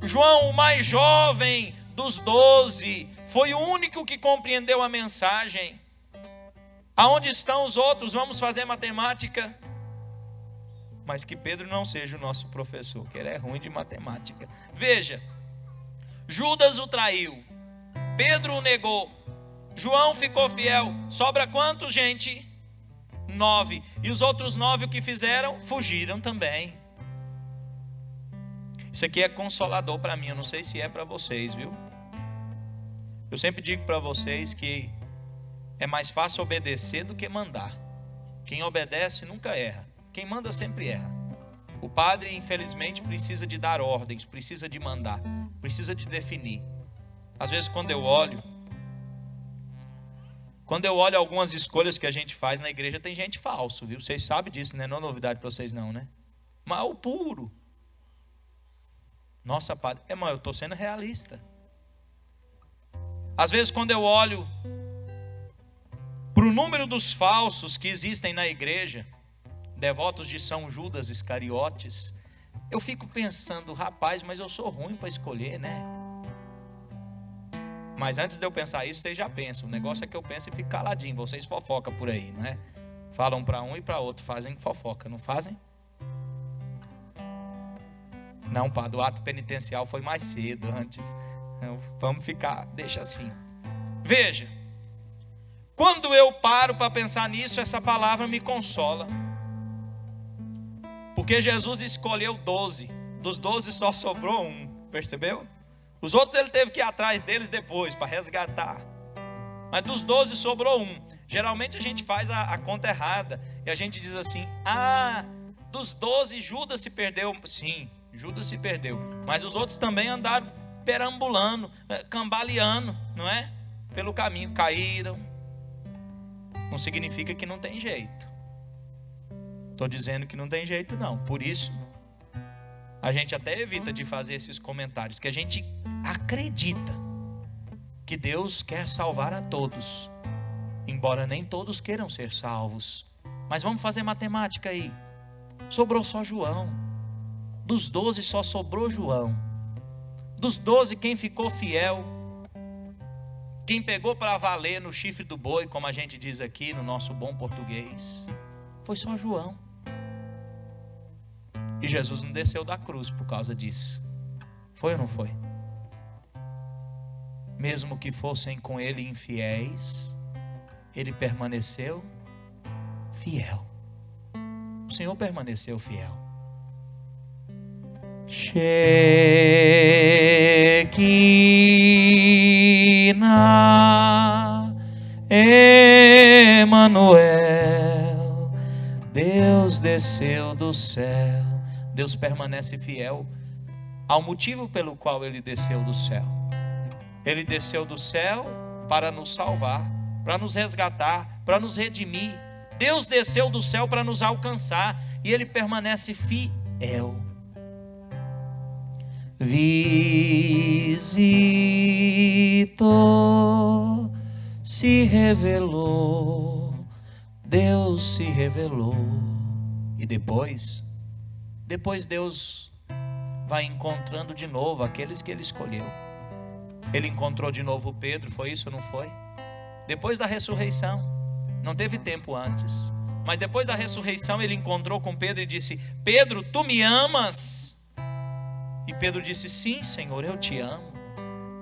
João, o mais jovem dos 12, foi o único que compreendeu a mensagem. Aonde estão os outros? Vamos fazer matemática. Mas que Pedro não seja o nosso professor, que ele é ruim de matemática. Veja, Judas o traiu, Pedro o negou, João ficou fiel. Sobra quantos, gente? 9. E os outros 9 o que fizeram? Fugiram também. Isso aqui é consolador para mim, eu não sei se é para vocês, viu? Eu sempre digo para vocês que é mais fácil obedecer do que mandar. Quem obedece nunca erra, quem manda sempre erra. O padre, infelizmente, precisa de dar ordens, precisa de mandar, precisa de definir. Às vezes quando eu olho Quando eu olho algumas escolhas que a gente faz na igreja, tem gente falso, viu? Vocês sabem disso, né? Não é novidade para vocês não, né? Mas o puro. Nossa, padre, mas eu estou sendo realista. Às vezes quando eu olho para o número dos falsos que existem na igreja, devotos de São Judas Iscariotes, eu fico pensando, rapaz, mas eu sou ruim para escolher, né? Mas antes de eu pensar isso, vocês já pensam. O negócio é que eu penso e fico caladinho. Vocês fofocam por aí, não é? Falam para um e para outro, fazem fofoca, não fazem? Não, padre, o ato penitencial foi mais cedo, antes. Vamos ficar, deixa assim. Veja, quando eu paro para pensar nisso, essa palavra me consola. Porque Jesus escolheu 12. Dos 12 só sobrou um, percebeu? Os outros ele teve que ir atrás deles depois, para resgatar. Mas dos 12 sobrou um. Geralmente a gente faz a conta errada. E a gente diz assim, dos 12 Judas se perdeu. Sim, Judas se perdeu. Mas os outros também andaram perambulando, cambaleando, não é? Pelo caminho, caíram. Não significa que não tem jeito. Estou dizendo que não tem jeito não. Por isso, a gente até evita de fazer esses comentários. Que a gente acredita que Deus quer salvar a todos. Embora nem todos queiram ser salvos. Mas vamos fazer matemática aí. Sobrou só João. Dos 12 só sobrou João. Dos 12 quem ficou fiel, quem pegou para valer no chifre do boi, como a gente diz aqui no nosso bom português, foi só João. E Jesus não desceu da cruz por causa disso. Foi ou não foi? Mesmo que fossem com ele infiéis, ele permaneceu fiel. O Senhor permaneceu fiel. Shekinah, Emanuel, Deus desceu do céu. Deus permanece fiel ao motivo pelo qual ele desceu do céu. Ele desceu do céu para nos salvar, para nos resgatar, para nos redimir. Deus desceu do céu para nos alcançar e ele permanece fiel. Visitou, se revelou, Deus se revelou. E depois Deus vai encontrando de novo aqueles que ele escolheu. Ele encontrou de novo Pedro, foi isso ou não foi? Depois da ressurreição, não teve tempo antes, mas depois da ressurreição ele encontrou com Pedro e disse: Pedro, tu me amas? E Pedro disse: sim, Senhor, eu te amo.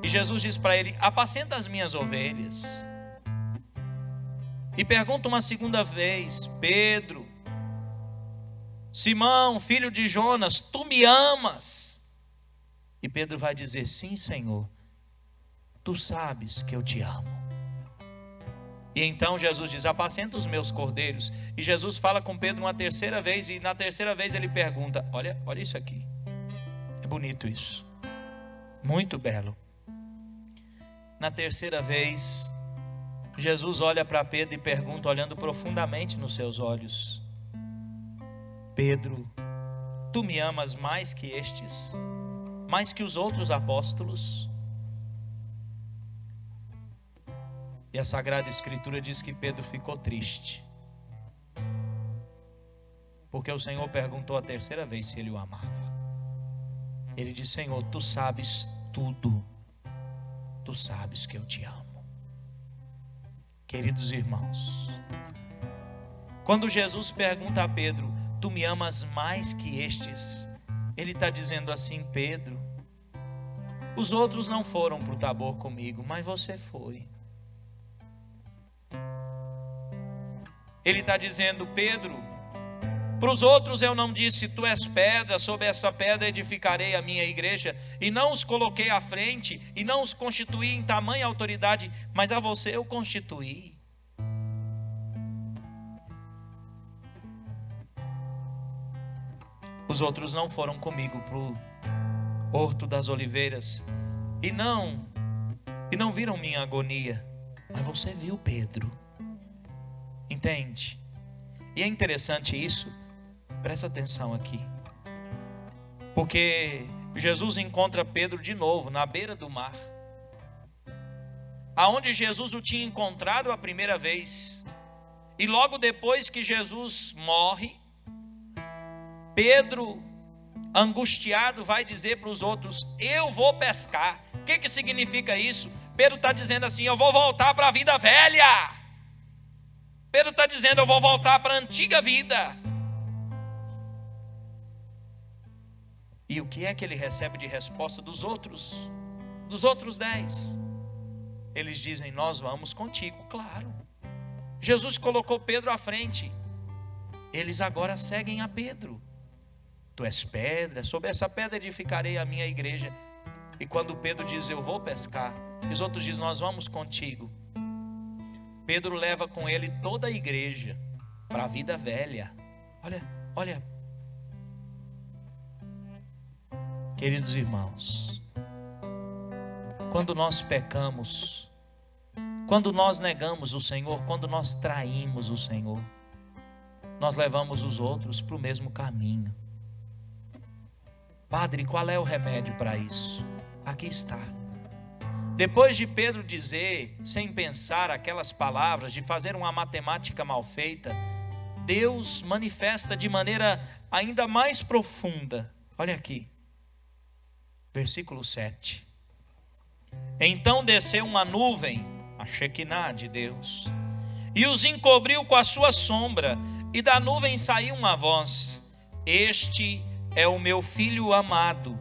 E Jesus disse para ele: apacenta as minhas ovelhas. E pergunta uma segunda vez: Pedro, Simão, filho de Jonas, tu me amas? E Pedro vai dizer: sim, Senhor, tu sabes que eu te amo. E então Jesus diz: apacenta os meus cordeiros. E Jesus fala com Pedro uma terceira vez, e na terceira vez ele pergunta: olha isso aqui. É bonito isso, muito belo. Na terceira vez, Jesus olha para Pedro e pergunta, olhando profundamente nos seus olhos: Pedro, tu me amas mais que estes? Mais que os outros apóstolos? E a Sagrada Escritura diz que Pedro ficou triste, porque o Senhor perguntou a terceira vez se ele o amava. Ele disse: Senhor, tu sabes tudo, tu sabes que eu te amo. Queridos irmãos, quando Jesus pergunta a Pedro: tu me amas mais que estes? Ele está dizendo assim: Pedro, os outros não foram para o Tabor comigo, mas você foi. Ele está dizendo: Pedro, para os outros eu não disse tu és pedra, sobre essa pedra edificarei a minha igreja, e não os coloquei à frente, e não os constituí em tamanha autoridade, mas a você eu constituí. Os outros não foram comigo para o Horto das Oliveiras, e não viram minha agonia, mas você viu, Pedro. Entende? E é interessante isso, presta atenção aqui. Porque Jesus encontra Pedro de novo na beira do mar, aonde Jesus o tinha encontrado a primeira vez. E logo depois que Jesus morre, Pedro, angustiado, vai dizer para os outros: eu vou pescar. O que significa isso? Pedro está dizendo assim: eu vou voltar para a vida velha. Pedro está dizendo: eu vou voltar para a antiga vida. E o que é que ele recebe de resposta dos outros 10? Eles dizem: nós vamos contigo. Claro, Jesus colocou Pedro à frente. Eles agora seguem a Pedro. Tu és pedra, sobre essa pedra edificarei a minha igreja. E quando Pedro diz: eu vou pescar, os outros dizem: nós vamos contigo. Pedro leva com ele toda a igreja para a vida velha. Olha. Queridos irmãos, quando nós pecamos, quando nós negamos o Senhor, quando nós traímos o Senhor, nós levamos os outros para o mesmo caminho. Padre, qual é o remédio para isso? Aqui está. Depois de Pedro dizer, sem pensar aquelas palavras, de fazer uma matemática mal feita, Deus manifesta de maneira ainda mais profunda. Olha aqui, versículo 7. Então desceu uma nuvem, a Shekinah de Deus, e os encobriu com a sua sombra, e da nuvem saiu uma voz: este é o meu filho amado,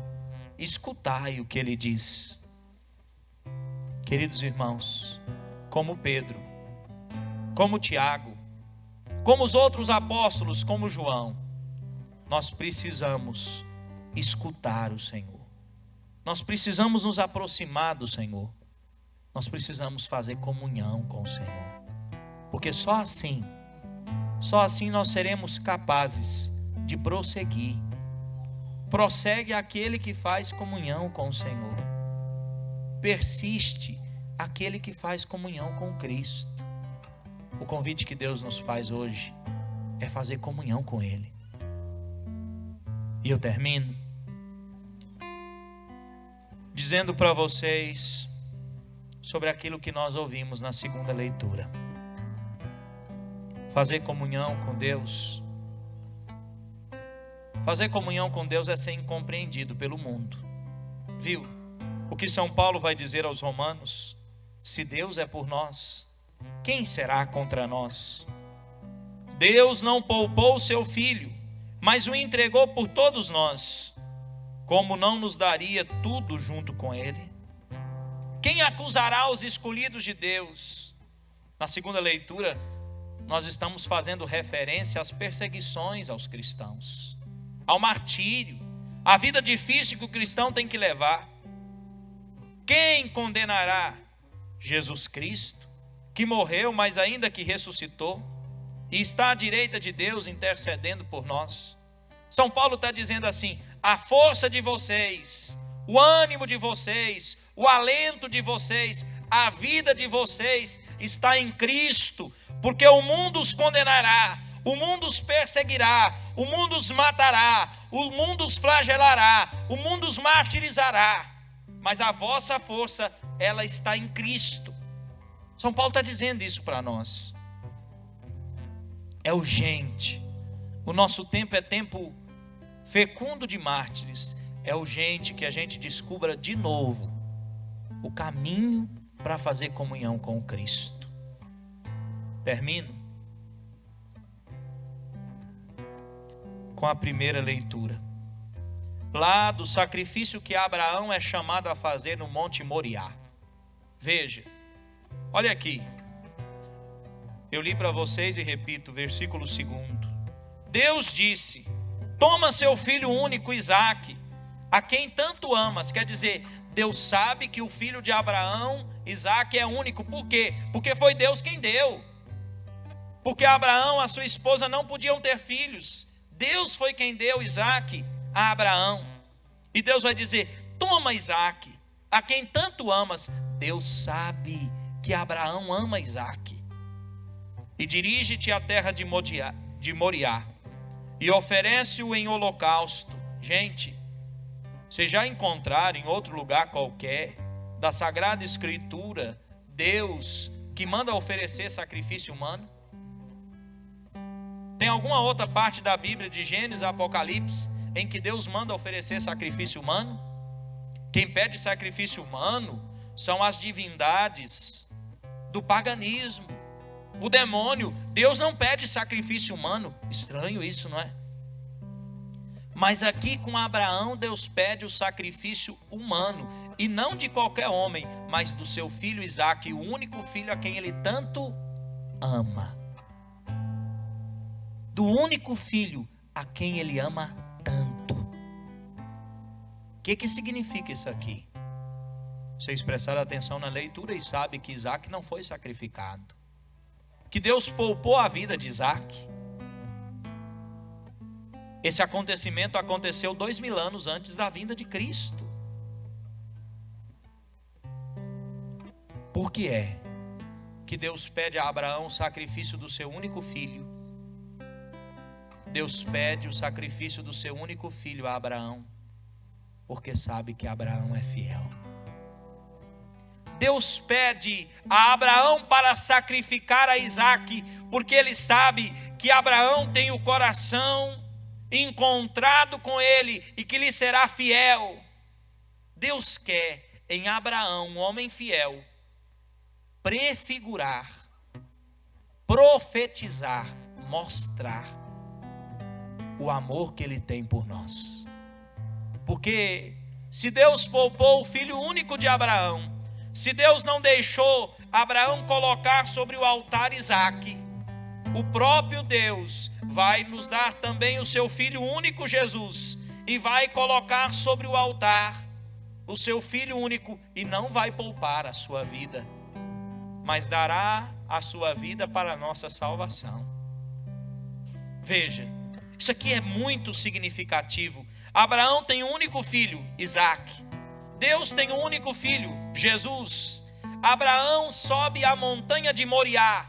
escutai o que ele diz. Queridos irmãos, como Pedro, como Tiago, como os outros apóstolos, como João, nós precisamos escutar o Senhor. Nós precisamos nos aproximar do Senhor. Nós precisamos fazer comunhão com o Senhor. Porque só assim nós seremos capazes de prosseguir. Prossegue aquele que faz comunhão com o Senhor. Persiste aquele que faz comunhão com Cristo. O convite que Deus nos faz hoje é fazer comunhão com Ele. E eu termino dizendo para vocês sobre aquilo que nós ouvimos na segunda leitura. Fazer comunhão com Deus. Fazer comunhão com Deus é ser incompreendido pelo mundo. Viu? O que São Paulo vai dizer aos romanos: se Deus é por nós, quem será contra nós? Deus não poupou o seu Filho, mas o entregou por todos nós. Como não nos daria tudo junto com Ele? Quem acusará os escolhidos de Deus? Na segunda leitura, nós estamos fazendo referência às perseguições aos cristãos, ao martírio, à vida difícil que o cristão tem que levar. Quem condenará? Jesus Cristo, que morreu, mas ainda que ressuscitou, e está à direita de Deus intercedendo por nós. São Paulo está dizendo assim: a força de vocês, o ânimo de vocês, o alento de vocês, a vida de vocês está em Cristo, porque o mundo os condenará, o mundo os perseguirá, o mundo os matará, o mundo os flagelará, o mundo os martirizará, mas a vossa força, ela está em Cristo. São Paulo está dizendo isso para nós. É urgente. O nosso tempo é tempo fecundo de mártires. É urgente que a gente descubra de novo o caminho para fazer comunhão com Cristo. Termino com a primeira leitura, lá do sacrifício que Abraão é chamado a fazer no Monte Moriá. Veja, olha aqui, eu li para vocês e repito, versículo 2. Deus disse: toma seu filho único Isaque, a quem tanto amas. Quer dizer, Deus sabe que o filho de Abraão, Isaque, é único. Por quê? Porque foi Deus quem deu. Porque Abraão, a sua esposa, não podiam ter filhos. Deus foi quem deu Isaque a Abraão. E Deus vai dizer: toma Isaque, a quem tanto amas. Deus sabe que Abraão ama Isaque. e dirige-te à terra de Moriá, e oferece-o em holocausto. Gente, vocês já encontraram em outro lugar qualquer da Sagrada Escritura Deus que manda oferecer sacrifício humano? Tem alguma outra parte da Bíblia, de Gênesis a Apocalipse, em que Deus manda oferecer sacrifício humano? Quem pede sacrifício humano são as divindades do paganismo, o demônio. Deus não pede sacrifício humano. Estranho isso, não é? Mas aqui com Abraão, Deus pede o sacrifício humano, e não de qualquer homem, mas do seu filho Isaque, o único filho a quem ele tanto ama. Do único filho a quem ele ama tanto. O que significa isso aqui? Vocês prestaram atenção na leitura e sabem que Isaque não foi sacrificado, que Deus poupou a vida de Isaque. Esse acontecimento aconteceu 2000 anos antes da vinda de Cristo. Por que é que Deus pede a Abraão o sacrifício do seu único filho? Deus pede o sacrifício do seu único filho a Abraão, porque sabe que Abraão é fiel. Deus pede a Abraão para sacrificar a Isaque, porque ele sabe que Abraão tem o coração encontrado com ele e que lhe será fiel. Deus quer em Abraão, um homem fiel, prefigurar, profetizar, mostrar o amor que ele tem por nós. Porque se Deus poupou o filho único de Abraão, se Deus não deixou Abraão colocar sobre o altar Isaque, o próprio Deus vai nos dar também o seu filho único Jesus, e vai colocar sobre o altar o seu filho único, e não vai poupar a sua vida, mas dará a sua vida para a nossa salvação. Veja, isso aqui é muito significativo. Abraão tem um único filho, Isaque. Deus tem um único filho, Jesus. Abraão sobe a montanha de Moriá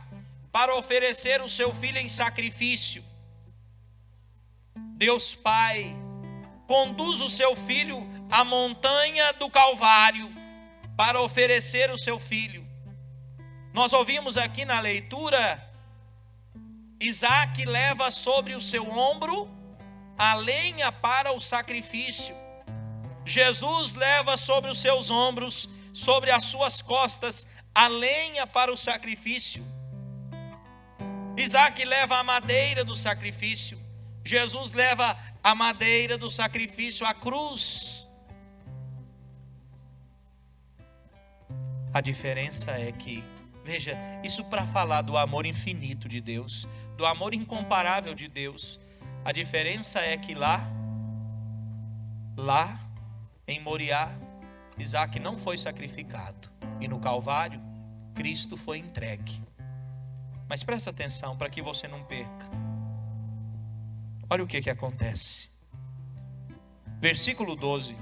para oferecer o seu filho em sacrifício. Deus Pai conduz o seu filho à montanha do Calvário para oferecer o seu filho. Nós ouvimos aqui na leitura, Isaque leva sobre o seu ombro a lenha para o sacrifício. Jesus leva sobre os seus ombros, sobre as suas costas, a lenha para o sacrifício. Isaque leva a madeira do sacrifício. Jesus leva a madeira do sacrifício, a cruz. A diferença é que, veja, isso para falar do amor infinito de Deus, do amor incomparável de Deus. A diferença é que lá em Moriá, Isaque não foi sacrificado, e no Calvário, Cristo foi entregue. Mas presta atenção para que você não perca. Olha o que acontece. Versículo 12.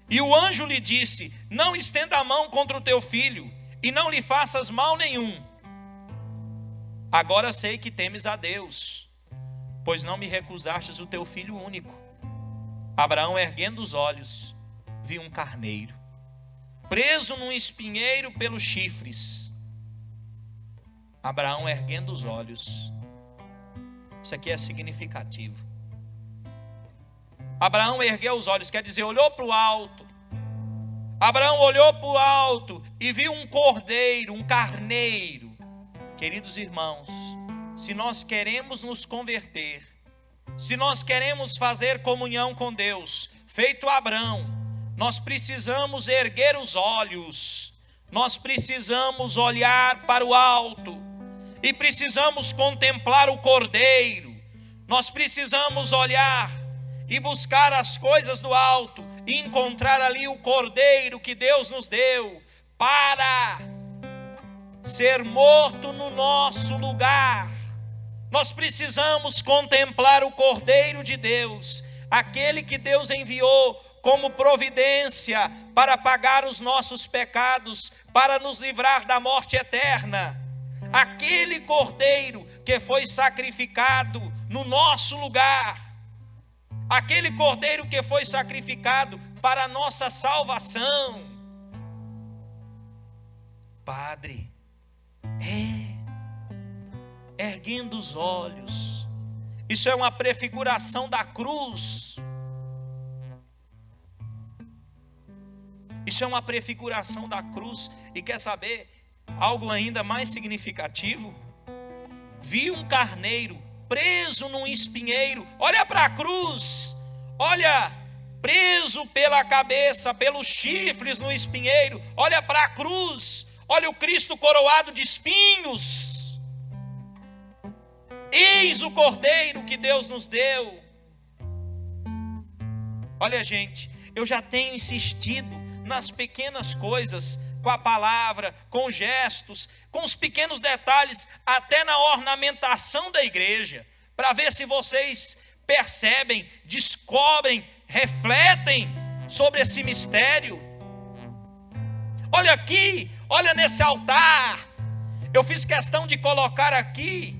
E o anjo lhe disse: não estenda a mão contra o teu filho, e não lhe faças mal nenhum. Agora sei que temes a Deus, pois não me recusastes o teu filho único. Abraão, erguendo os olhos, viu um carneiro, preso num espinheiro pelos chifres. Abraão, erguendo os olhos. Isso aqui é significativo. Abraão ergueu os olhos, quer dizer, olhou para o alto. Abraão olhou para o alto e viu um cordeiro, um carneiro. Queridos irmãos, se nós queremos nos converter, se nós queremos fazer comunhão com Deus, feito Abraão, nós precisamos erguer os olhos, nós precisamos olhar para o alto, e precisamos contemplar o cordeiro. Nós precisamos olhar e buscar as coisas do alto, e encontrar ali o cordeiro que Deus nos deu, para ser morto no nosso lugar. Nós precisamos contemplar o cordeiro de Deus, aquele que Deus enviou como providência para pagar os nossos pecados, para nos livrar da morte eterna. aquele cordeiro que foi sacrificado no nosso lugar, aquele cordeiro que foi sacrificado para a nossa salvação. Padre, erguendo os olhos, isso é uma prefiguração da cruz. Isso é uma prefiguração da cruz. E quer saber algo ainda mais significativo? Vi um carneiro preso num espinheiro. Olha para a cruz. Olha, preso pela cabeça, pelos chifres no espinheiro. Olha para a cruz. Olha o Cristo coroado de espinhos. Eis o cordeiro que Deus nos deu. Olha, gente, eu já tenho insistido nas pequenas coisas, com a palavra, com gestos, com os pequenos detalhes, até na ornamentação da igreja, para ver se vocês percebem, descobrem, refletem sobre esse mistério. Olha aqui, olha nesse altar, eu fiz questão de colocar aqui,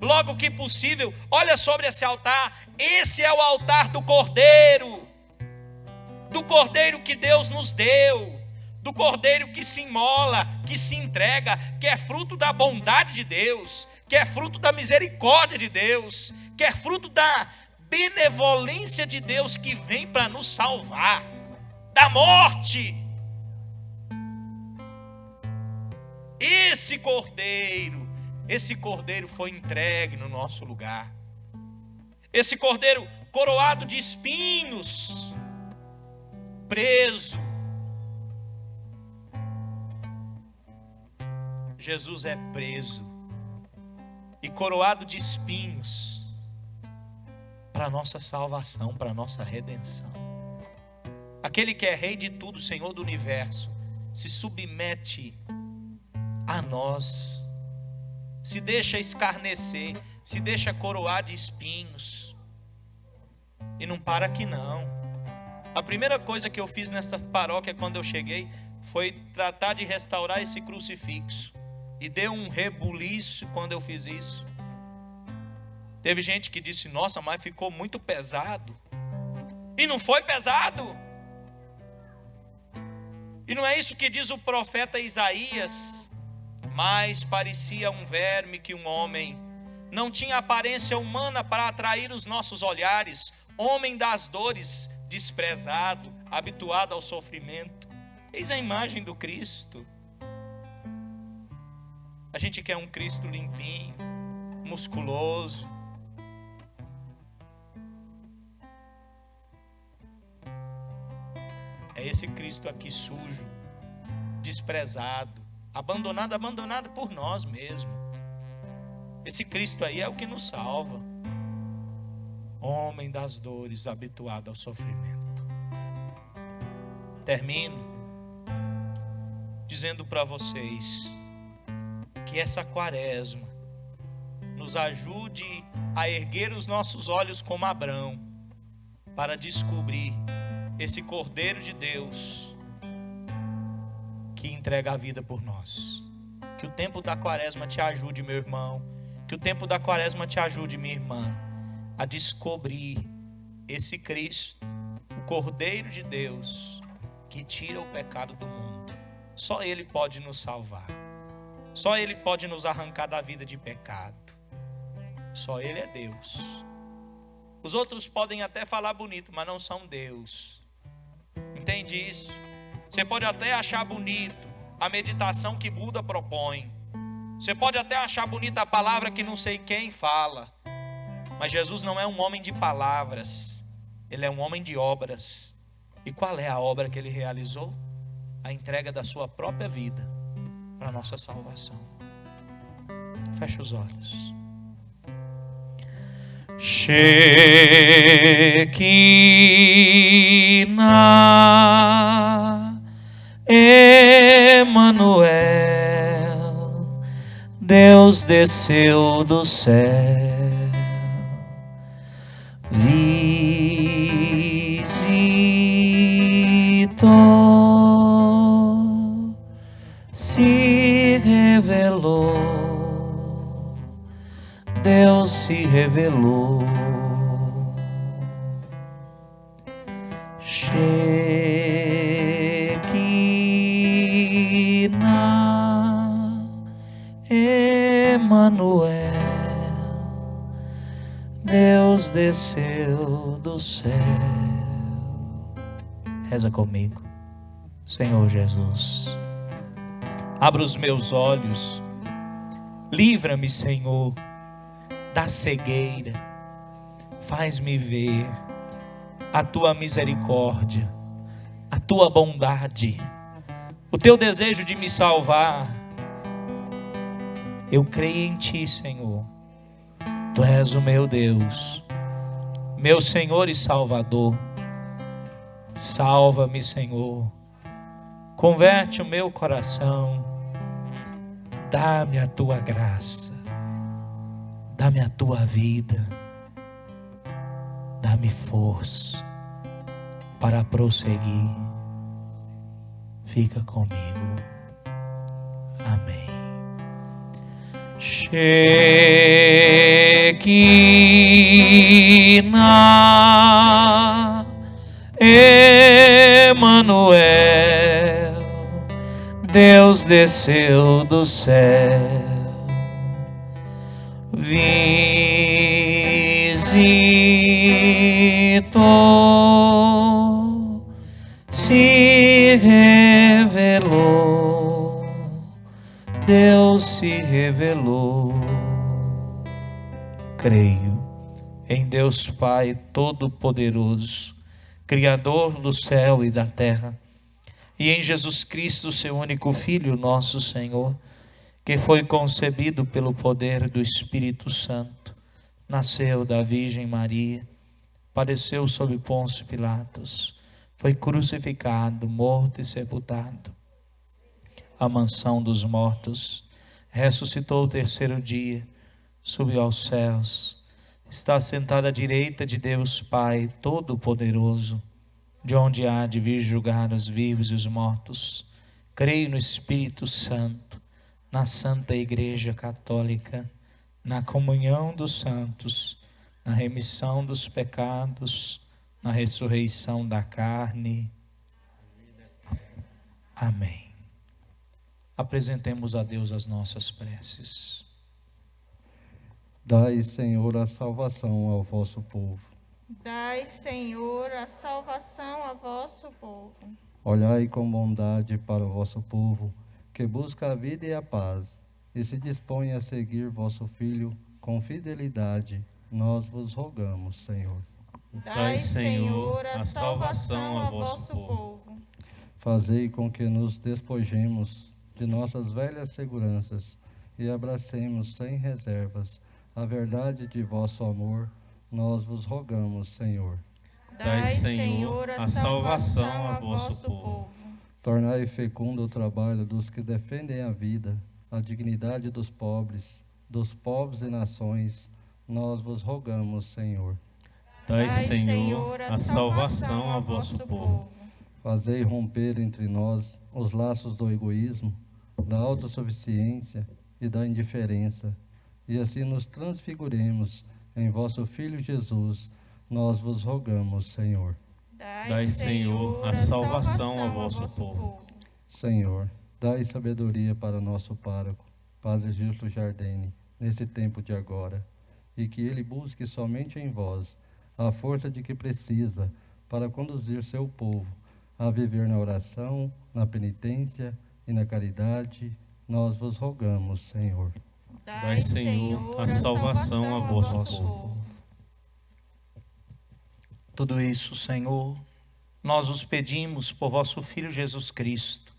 logo que possível, olha sobre esse altar. Esse é o altar do Cordeiro que Deus nos deu, do Cordeiro que se imola, que se entrega, que é fruto da bondade de Deus, que é fruto da misericórdia de Deus, que é fruto da benevolência de Deus, que vem para nos salvar da morte. Esse Cordeiro foi entregue no nosso lugar. Esse Cordeiro coroado de espinhos, preso. Jesus é preso e coroado de espinhos para a nossa salvação, para a nossa redenção. Aquele que é Rei de tudo, Senhor do universo, se submete a nós, se deixa escarnecer, se deixa coroar de espinhos. E não para aqui não. A primeira coisa que eu fiz nessa paróquia quando eu cheguei foi tratar de restaurar esse crucifixo. E deu um rebuliço quando eu fiz isso. Teve gente que disse: nossa, mas ficou muito pesado. E não foi pesado. E não é isso que diz o profeta Isaías: mais parecia um verme que um homem, não tinha aparência humana para atrair os nossos olhares, homem das dores, desprezado, habituado ao sofrimento. Eis a imagem do Cristo. A gente quer um Cristo limpinho, musculoso. É esse Cristo aqui sujo, desprezado, abandonado por nós mesmos. Esse Cristo aí é o que nos salva. Homem das dores, habituado ao sofrimento. Termino dizendo para vocês que essa quaresma nos ajude a erguer os nossos olhos como Abrão, para descobrir esse Cordeiro de Deus que entrega a vida por nós. Que o tempo da quaresma te ajude, meu irmão. Que o tempo da quaresma te ajude, minha irmã, a descobrir esse Cristo, o Cordeiro de Deus, que tira o pecado do mundo. Só Ele pode nos salvar. Só Ele pode nos arrancar da vida de pecado. Só Ele é Deus. Os outros podem até falar bonito, mas não são Deus. Entende isso? Você pode até achar bonito a meditação que Buda propõe. Você pode até achar bonita a palavra que não sei quem fala. Mas Jesus não é um homem de palavras. Ele é um homem de obras. E qual é a obra que Ele realizou? A entrega da sua própria vida para a nossa salvação. Feche os olhos. Shekinah, Emanuel, Deus desceu do céu, visitou, se revelou revelou, Deus se revelou. Shekinah, Emanuel, Deus desceu do céu. Reza comigo. Senhor Jesus, abra os meus olhos, livra-me, Senhor, da cegueira, faz-me ver a tua misericórdia, a tua bondade, o teu desejo de me salvar. Eu creio em ti, Senhor, tu és o meu Deus, meu Senhor e Salvador. Salva-me, Senhor, converte o meu coração, dá-me a tua graça, dá-me a tua vida, dá-me força para prosseguir. Fica comigo. Amém. Shekinah, Emanuel, Deus desceu do céu, visitou, se revelou, Deus se revelou. Creio em Deus Pai Todo-Poderoso, Criador do céu e da terra, e em Jesus Cristo, seu único Filho, nosso Senhor, que foi concebido pelo poder do Espírito Santo, nasceu da Virgem Maria, padeceu sob Pôncio Pilatos, foi crucificado, morto e sepultado, à mansão dos mortos, ressuscitou o terceiro dia, subiu aos céus, está sentado à direita de Deus Pai Todo-Poderoso, de onde há de vir julgar os vivos e os mortos. Creio no Espírito Santo, na Santa Igreja Católica, na comunhão dos santos, na remissão dos pecados, na ressurreição da carne. Amém. Apresentemos a Deus as nossas preces. Dai, Senhor, a salvação ao vosso povo. Dai, Senhor, a salvação a vosso povo. Olhai com bondade para o vosso povo, que busca a vida e a paz, e se dispõe a seguir vosso Filho com fidelidade. Nós vos rogamos, Senhor. Dai, Senhor, a salvação a vosso povo. Fazei com que nos despojemos de nossas velhas seguranças e abracemos sem reservas a verdade de vosso amor. Nós vos rogamos, Senhor. Dai, Senhor, a salvação a vosso povo. Tornai fecundo o trabalho dos que defendem a vida, a dignidade dos pobres, dos povos e nações. Nós vos rogamos, Senhor. Dai, Senhor, a salvação a vosso povo. Fazei romper entre nós os laços do egoísmo, da autossuficiência e da indiferença, e assim nos transfiguremos em vosso Filho Jesus. Nós vos rogamos, Senhor. Dai, Senhor, a salvação a vosso povo. Senhor, dai sabedoria para nosso pároco, Padre Justo Jardine, nesse tempo de agora, e que ele busque somente em vós a força de que precisa para conduzir seu povo a viver na oração, na penitência e na caridade. Nós vos rogamos, Senhor. Dai, Senhor, a salvação a vosso povo. Tudo isso, Senhor, nós os pedimos por vosso Filho Jesus Cristo,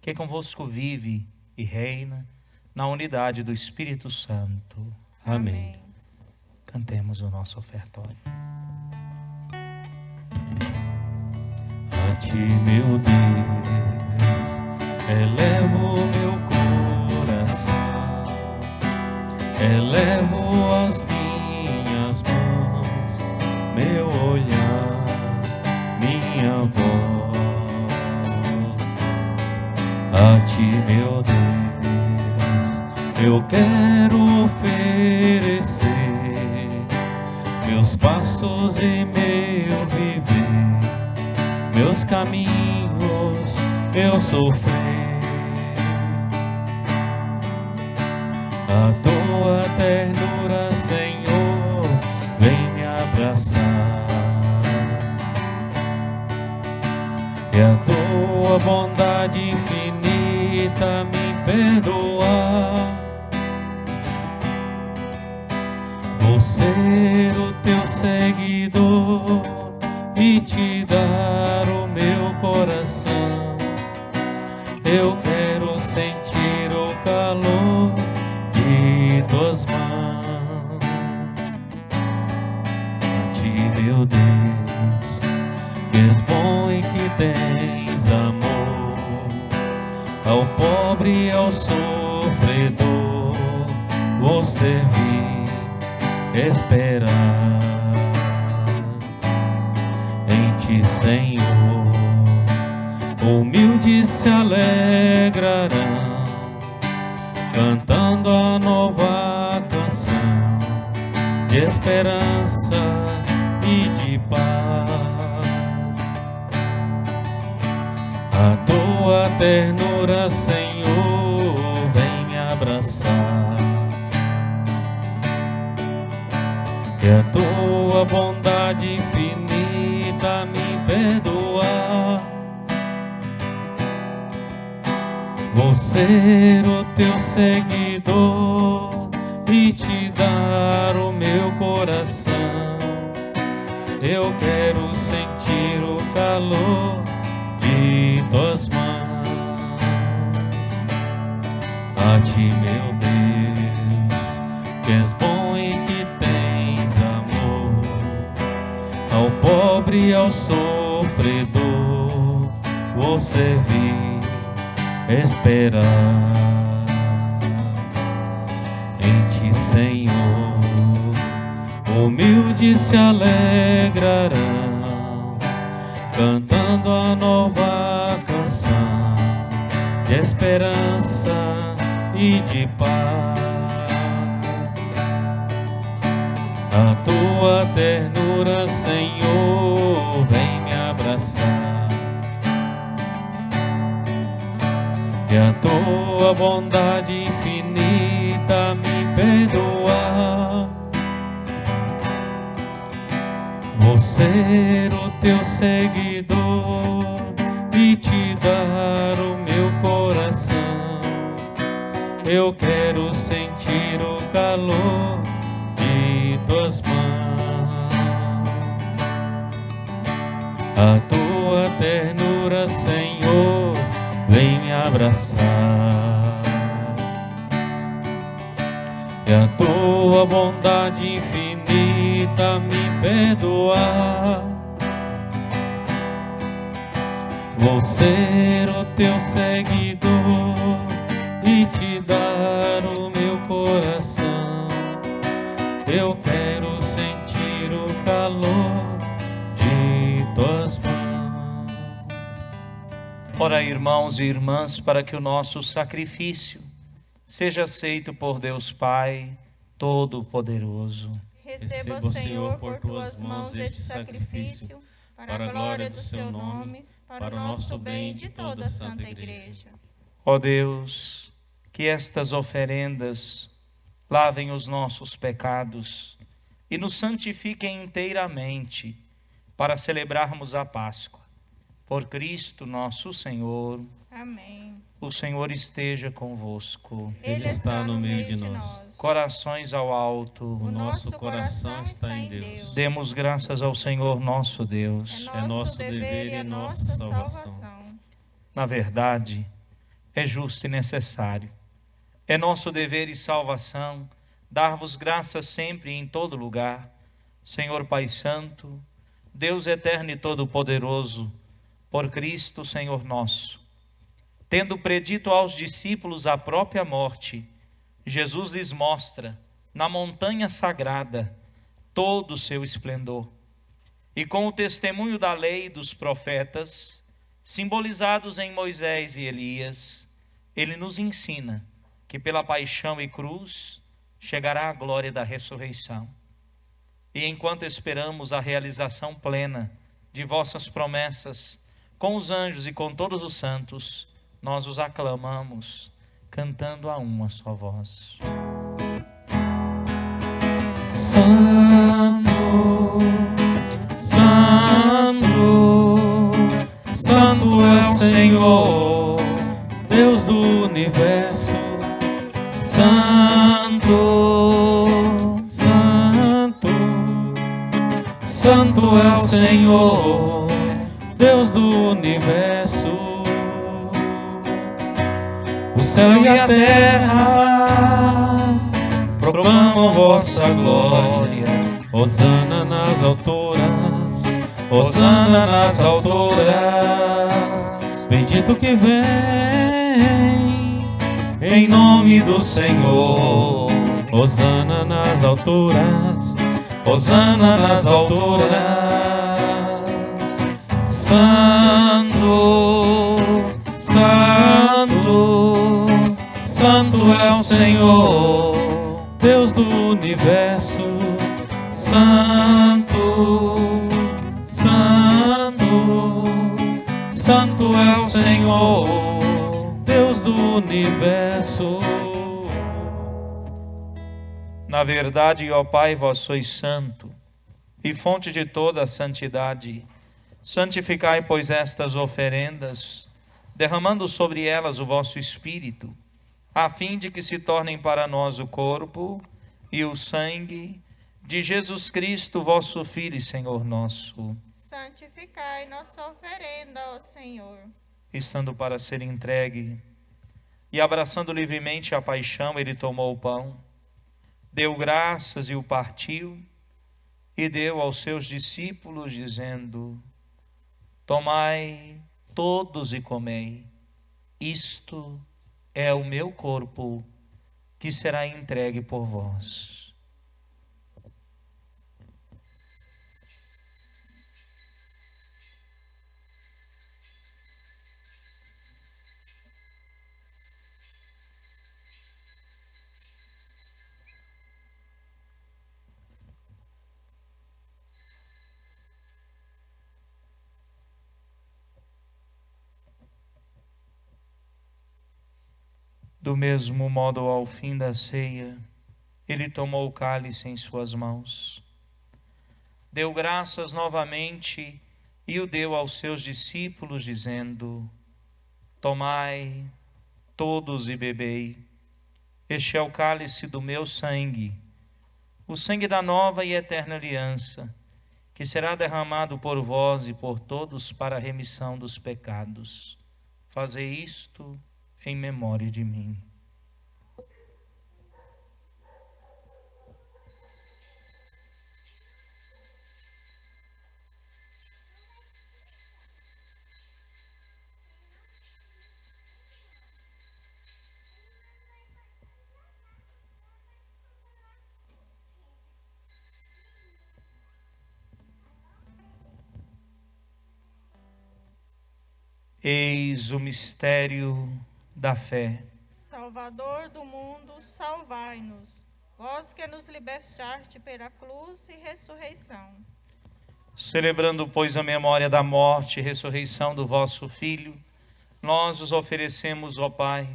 que convosco vive e reina na unidade do Espírito Santo. Amém. Cantemos o nosso ofertório. A ti, meu Deus, elevo meu coração, elevo as minhas mãos, meu olhar, minha voz. A ti, meu Deus, Eu quero oferecer meus passos e meu viver, meus caminhos, meu sofrer. A tua ternura, Senhor, vem me abraçar. E a tua bondade infinita me perdoar. Vou ser o teu seguidor e te dar o meu coração. Eu quero sentir o calor de tuas mãos. A ti, meu Deus, que és bom e que tens amor, ao pobre e ao sofredor vou servir, esperar. Em ti, Senhor, humildes se alegrarão, cantando a nova canção de esperança e de paz. A tua ternura, Senhor, vem me abraçar. E a tua bondade infinita me perdoar. Vou ser o teu seguidor e te dar o meu coração. Eu quero sentir o calor de tuas mãos. A ti, meu Deus, que és bom e que tens amor, ao pobre e ao sofredor vou servir, esperar. Em ti, Senhor, humildes se alegrarão, cantando a nova canção de esperança e de paz. A tua ternura, Senhor, vem me abraçar. E a tua bondade infinita me perdoar. Vou ser o teu seguidor e te dar o meu coração. Eu quero sentir o calor de tuas mãos. A tua ternura, Senhor, vem me abraçar. E a tua bondade infinita me perdoar. Vou ser o teu seguidor e te dar o meu coração. Eu quero sentir o calor de tuas mãos. Ora, irmãos e irmãs, para que o nosso sacrifício seja aceito por Deus Pai Todo-Poderoso. Receba, Senhor, por tuas mãos este sacrifício, para a glória do seu nome, para o nosso bem e de toda a Santa Igreja. Ó Deus, que estas oferendas lavem os nossos pecados e nos santifiquem inteiramente para celebrarmos a Páscoa. Por Cristo nosso Senhor. Amém. O Senhor esteja convosco. Ele está no meio de nós. Corações ao alto. O nosso coração está em Deus. Demos graças ao Senhor nosso Deus. É nosso dever e nossa salvação. Na verdade, é justo e necessário. É nosso dever e salvação dar-vos graças sempre e em todo lugar, Senhor Pai Santo, Deus eterno e todo-poderoso, por Cristo, Senhor nosso. Tendo predito aos discípulos a própria morte, Jesus lhes mostra, na montanha sagrada, todo o seu esplendor. E com o testemunho da lei e dos profetas, simbolizados em Moisés e Elias, ele nos ensina que pela paixão e cruz chegará a glória da ressurreição. E enquanto esperamos a realização plena de vossas promessas, com os anjos e com todos os santos, nós os aclamamos, cantando a uma só voz. Santo, Santo, Santo é o Senhor, Deus do universo. Santo, Santo, Santo é o Senhor, Deus do universo. O céu e a terra proclamam vossa glória. Hosana nas alturas, Hosana nas alturas. Bendito que vem em nome do Senhor. Hosana nas alturas, Hosana nas alturas. Santo, Santo, Santo é o Senhor, Deus do universo. Santo, Santo, Santo é o Senhor, Deus do universo. Na verdade, ó Pai, vós sois santo e fonte de toda a santidade. Santificai, pois, estas oferendas, derramando sobre elas o vosso Espírito, a fim de que se tornem para nós o corpo e o sangue de Jesus Cristo, vosso Filho e Senhor nosso. Santificai nossa oferenda, ó Senhor. Estando para ser entregue e abraçando livremente a paixão, ele tomou o pão, deu graças e o partiu, e deu aos seus discípulos, dizendo: tomai todos e comei, isto é o meu corpo, que será entregue por vós. Do mesmo modo, ao fim da ceia, ele tomou o cálice em suas mãos, deu graças novamente e o deu aos seus discípulos, dizendo: tomai todos e bebei, este é o cálice do meu sangue, o sangue da nova e eterna aliança, que será derramado por vós e por todos para a remissão dos pecados. Fazei isto em memória de mim. Eis o mistério da fé. Salvador do mundo, salvai-nos. Vós que nos libertaste pela cruz e ressurreição. Celebrando, pois, a memória da morte e ressurreição do vosso Filho, nós os oferecemos, ó Pai,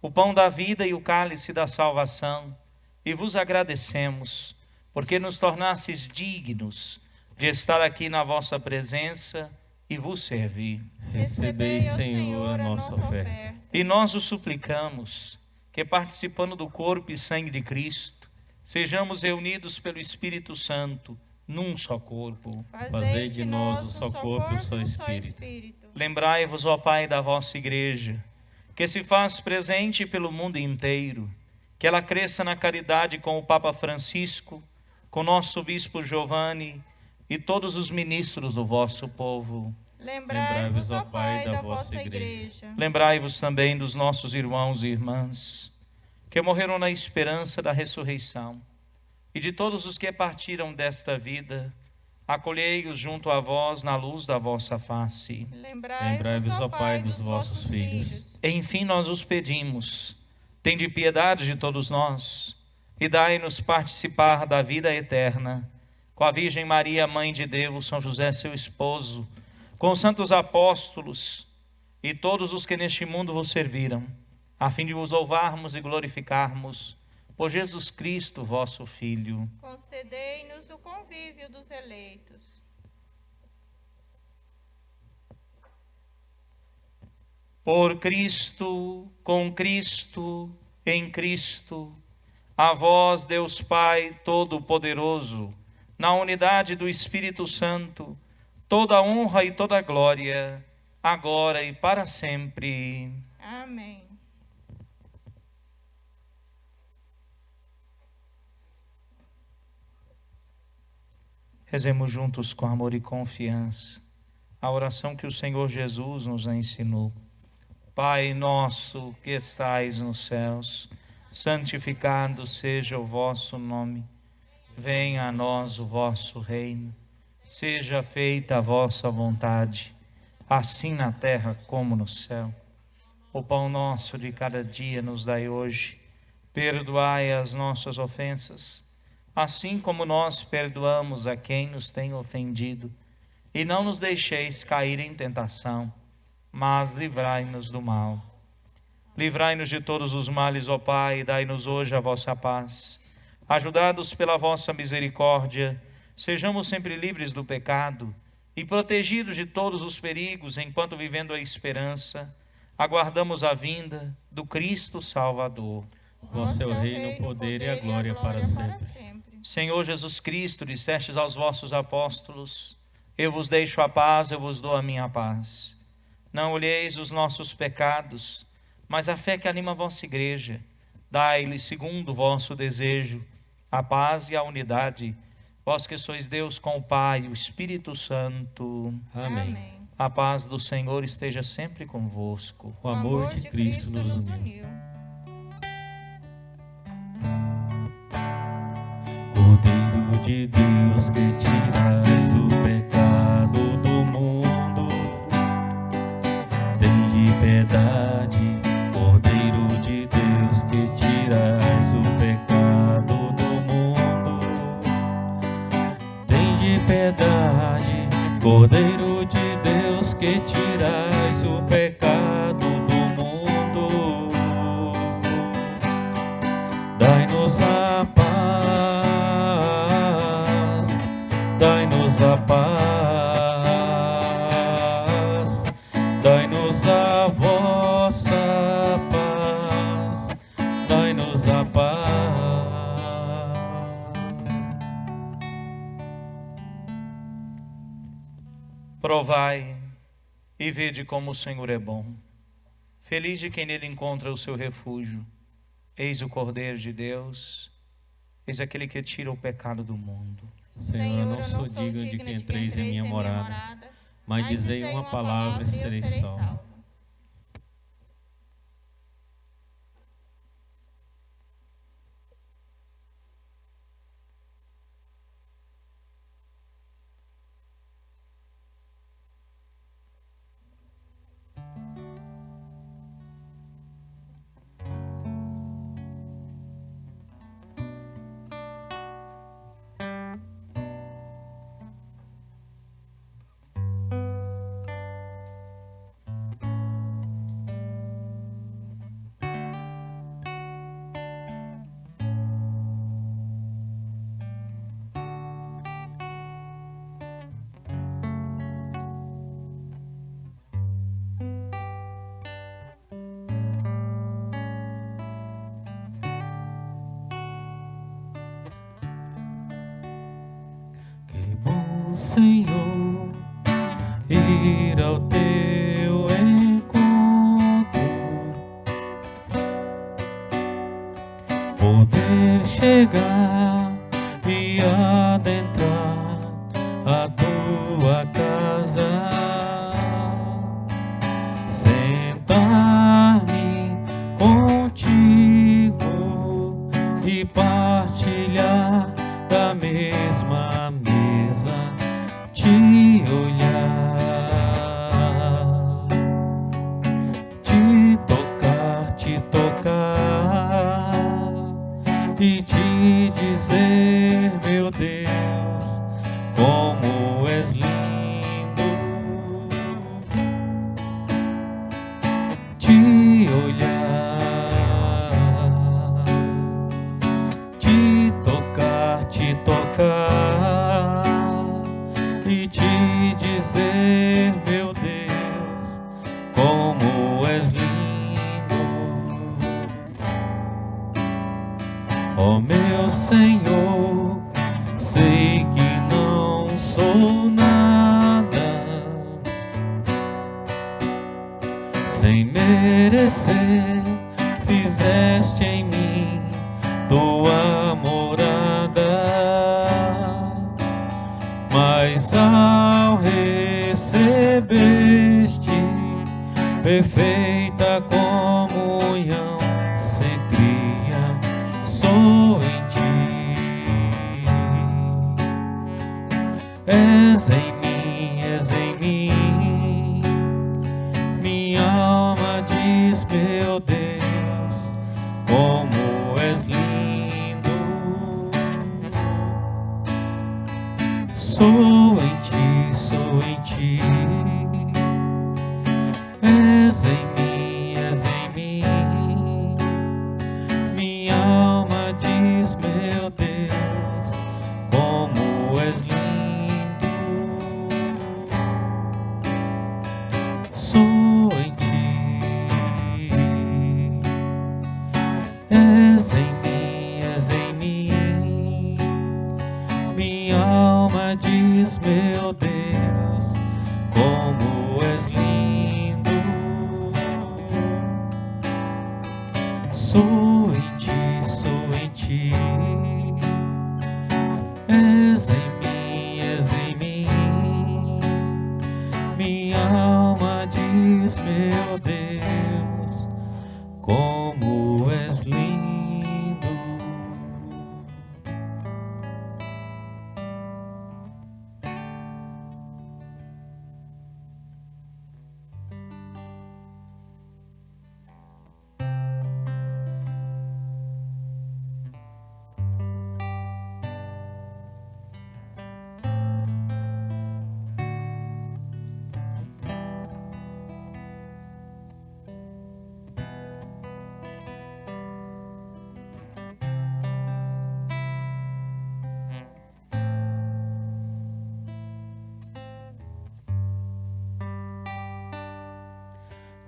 o pão da vida e o cálice da salvação, e vos agradecemos, porque nos tornastes dignos de estar aqui na vossa presença e vos servir. Recebei, Senhor, a nossa oferta. E nós os suplicamos que, participando do corpo e sangue de Cristo, sejamos reunidos pelo Espírito Santo num só corpo. Fazei de nós o só corpo e o só Espírito. Lembrai-vos, ó Pai, da vossa Igreja, que se faz presente pelo mundo inteiro, que ela cresça na caridade com o Papa Francisco, com nosso Bispo Giovanni e todos os ministros do vosso povo. Lembrai-vos, ó Pai, da vossa Igreja. Lembrai-vos também dos nossos irmãos e irmãs, que morreram na esperança da ressurreição, e de todos os que partiram desta vida, acolhei-os junto a vós na luz da vossa face. Lembrai-vos, ó Pai, dos vossos filhos. Enfim, nós os pedimos, tende piedade de todos nós e dai-nos participar da vida eterna. Com a Virgem Maria, Mãe de Deus, São José, seu esposo, com os santos apóstolos e todos os que neste mundo vos serviram, a fim de vos louvarmos e glorificarmos, por Jesus Cristo, vosso Filho. Concedei-nos o convívio dos eleitos. Por Cristo, com Cristo, em Cristo, a vós, Deus Pai Todo-Poderoso, na unidade do Espírito Santo, toda a honra e toda a glória, agora e para sempre. Amém. Rezemos juntos com amor e confiança a oração que o Senhor Jesus nos ensinou. Pai nosso que estais nos céus, santificado seja o vosso nome. Venha a nós o vosso reino. Seja feita a vossa vontade, assim na terra como no céu. O pão nosso de cada dia nos dai hoje. Perdoai as nossas ofensas, assim como nós perdoamos a quem nos tem ofendido. E não nos deixeis cair em tentação, mas livrai-nos do mal. Livrai-nos de todos os males, ó Pai, e dai-nos hoje a vossa paz. Ajudados pela vossa misericórdia, sejamos sempre livres do pecado e protegidos de todos os perigos, enquanto, vivendo a esperança, aguardamos a vinda do Cristo Salvador. Vosso é o reino, o poder e a glória para sempre. Senhor Jesus Cristo, dissestes aos vossos apóstolos: eu vos deixo a paz, eu vos dou a minha paz. Não olheis os nossos pecados, mas a fé que anima a vossa igreja. Dai-lhe, segundo o vosso desejo, a paz e a unidade, vós que sois Deus com o Pai e o Espírito Santo. Amém. A paz do Senhor esteja sempre convosco. O amor de Cristo nos uniu. Cordeiro de Deus, que tirais o pecado do mundo, tende piedade. Cordeiro de Deus, que tirais o pecado do mundo, tende piedade. Cordeiro de Deus, que tirais o pecado do mundo, dai-nos a paz, dai-nos a paz, dai-nos a vossa paz, dai-nos a paz. Provai e vede como o Senhor é bom. Feliz de quem nele encontra o seu refúgio. Eis o Cordeiro de Deus, eis aquele que tira o pecado do mundo. Senhor, eu não sou digno de que entreis em minha morada, mas dizei uma palavra e serei salvo. Senhor, ir ao teu encontro, poder chegar e adentrar a tua casa, sentar-me contigo e partilhar da mesma mesa, te olhar, te tocar, e te dizer, meu Deus, como és lindo. Te olhar, te tocar e te dizer, meu Deus, como és lindo. Ó meu Senhor, sei que não sou nada, sem merecer, fizeste em mim tua morada. Mas ao recebeste perfeita comunhão, sem cria, sou em ti. És em mim, minha alma diz, meu Deus, como és lindo. Sou em ti, sou em ti. És em mim, minha alma diz, meu Deus, como és lindo. Sou em ti. És em mim, minha alma diz, meu Deus, como és lindo. Sou em ti, sou em ti. És em mim, minha alma diz, meu Deus, como és lindo.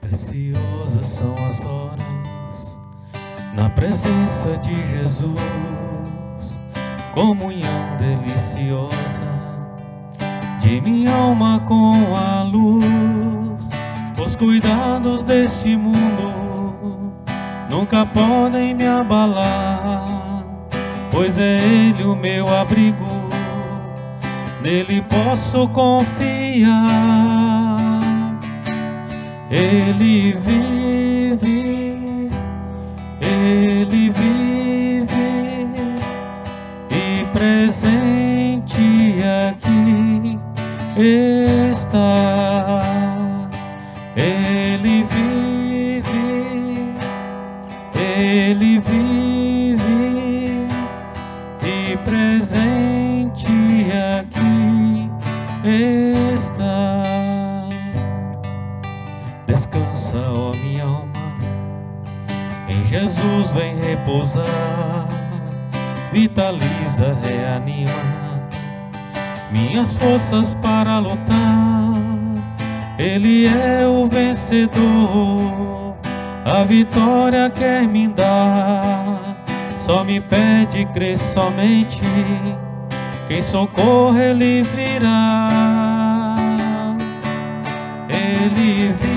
Preciosas são as horas na presença de Jesus, comunhão deliciosa de minha alma com a luz. Os cuidados deste mundo nunca podem me abalar, pois é Ele o meu abrigo, nele posso confiar. Ele vive e presente aqui está. Ele vive e presente aqui está. Descansa, ó minha alma, em Jesus vem repousar, vitaliza, reanima minhas forças para lutar. Ele é o vencedor, a vitória quer me dar. Só me pede crer somente, quem socorre Ele virá. Ele vive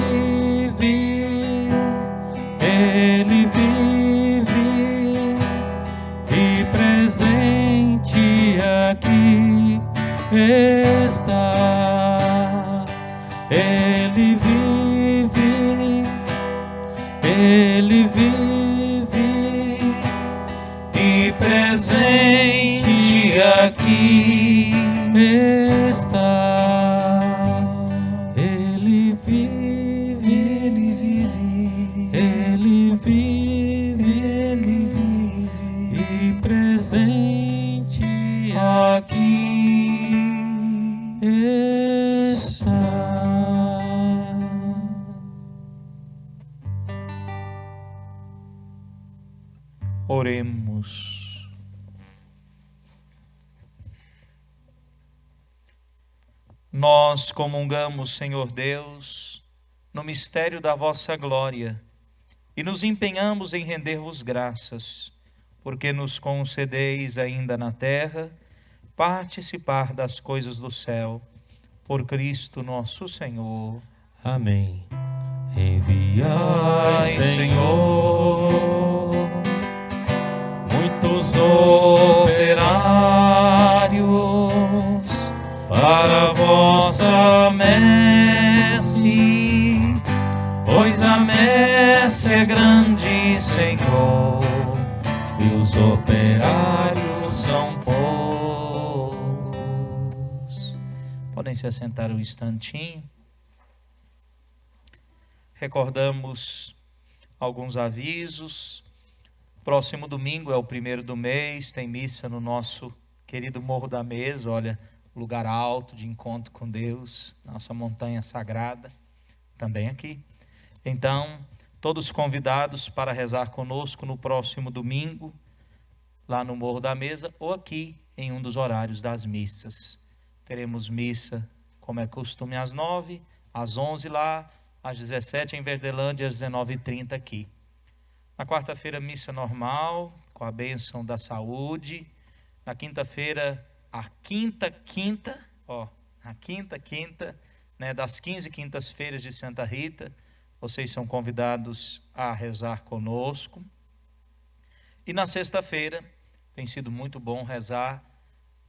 e presente aqui está. Ele vive e presente aqui está. Ele vive e Oremos. Nós comungamos, Senhor Deus, no mistério da vossa glória e nos empenhamos em render-vos graças, porque nos concedeis ainda na terra participar das coisas do céu, por Cristo nosso Senhor. Amém. Enviai, Senhor, muitos operários para a vossa messe, pois a messe é grande, Senhor, e os operários são poucos. Podem se assentar um instantinho. Recordamos alguns avisos. Próximo domingo é o 1º do mês, tem missa no nosso querido Morro da Mesa, olha, lugar alto de encontro com Deus, nossa montanha sagrada, também aqui. Então, todos convidados para rezar conosco no próximo domingo, lá no Morro da Mesa, ou aqui em um dos horários das missas. Teremos missa, como é costume, às 9, às 11 lá, às 17 em Verdelândia, às 19h30 aqui. Na quarta-feira, missa normal, com a bênção da saúde. Na quinta-feira, a quinta, né, das 15 quintas-feiras de Santa Rita, vocês são convidados a rezar conosco. E na sexta-feira, tem sido muito bom rezar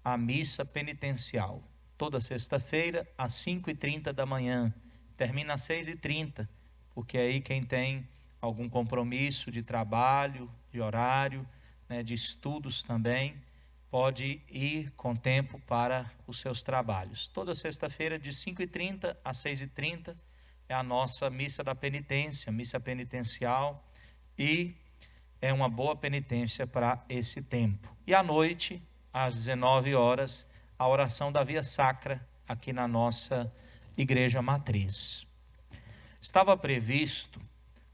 a missa penitencial. Toda sexta-feira, às 5h30 da manhã. Termina às 6h30, porque aí quem tem algum compromisso de trabalho, de horário, né, de estudos também, pode ir com tempo para os seus trabalhos. Toda sexta-feira, de 5h30 a 6h30, é a nossa missa da penitência, missa penitencial, e é uma boa penitência para esse tempo. E à noite, às 19 horas, a oração da Via Sacra, aqui na nossa Igreja Matriz. Estava previsto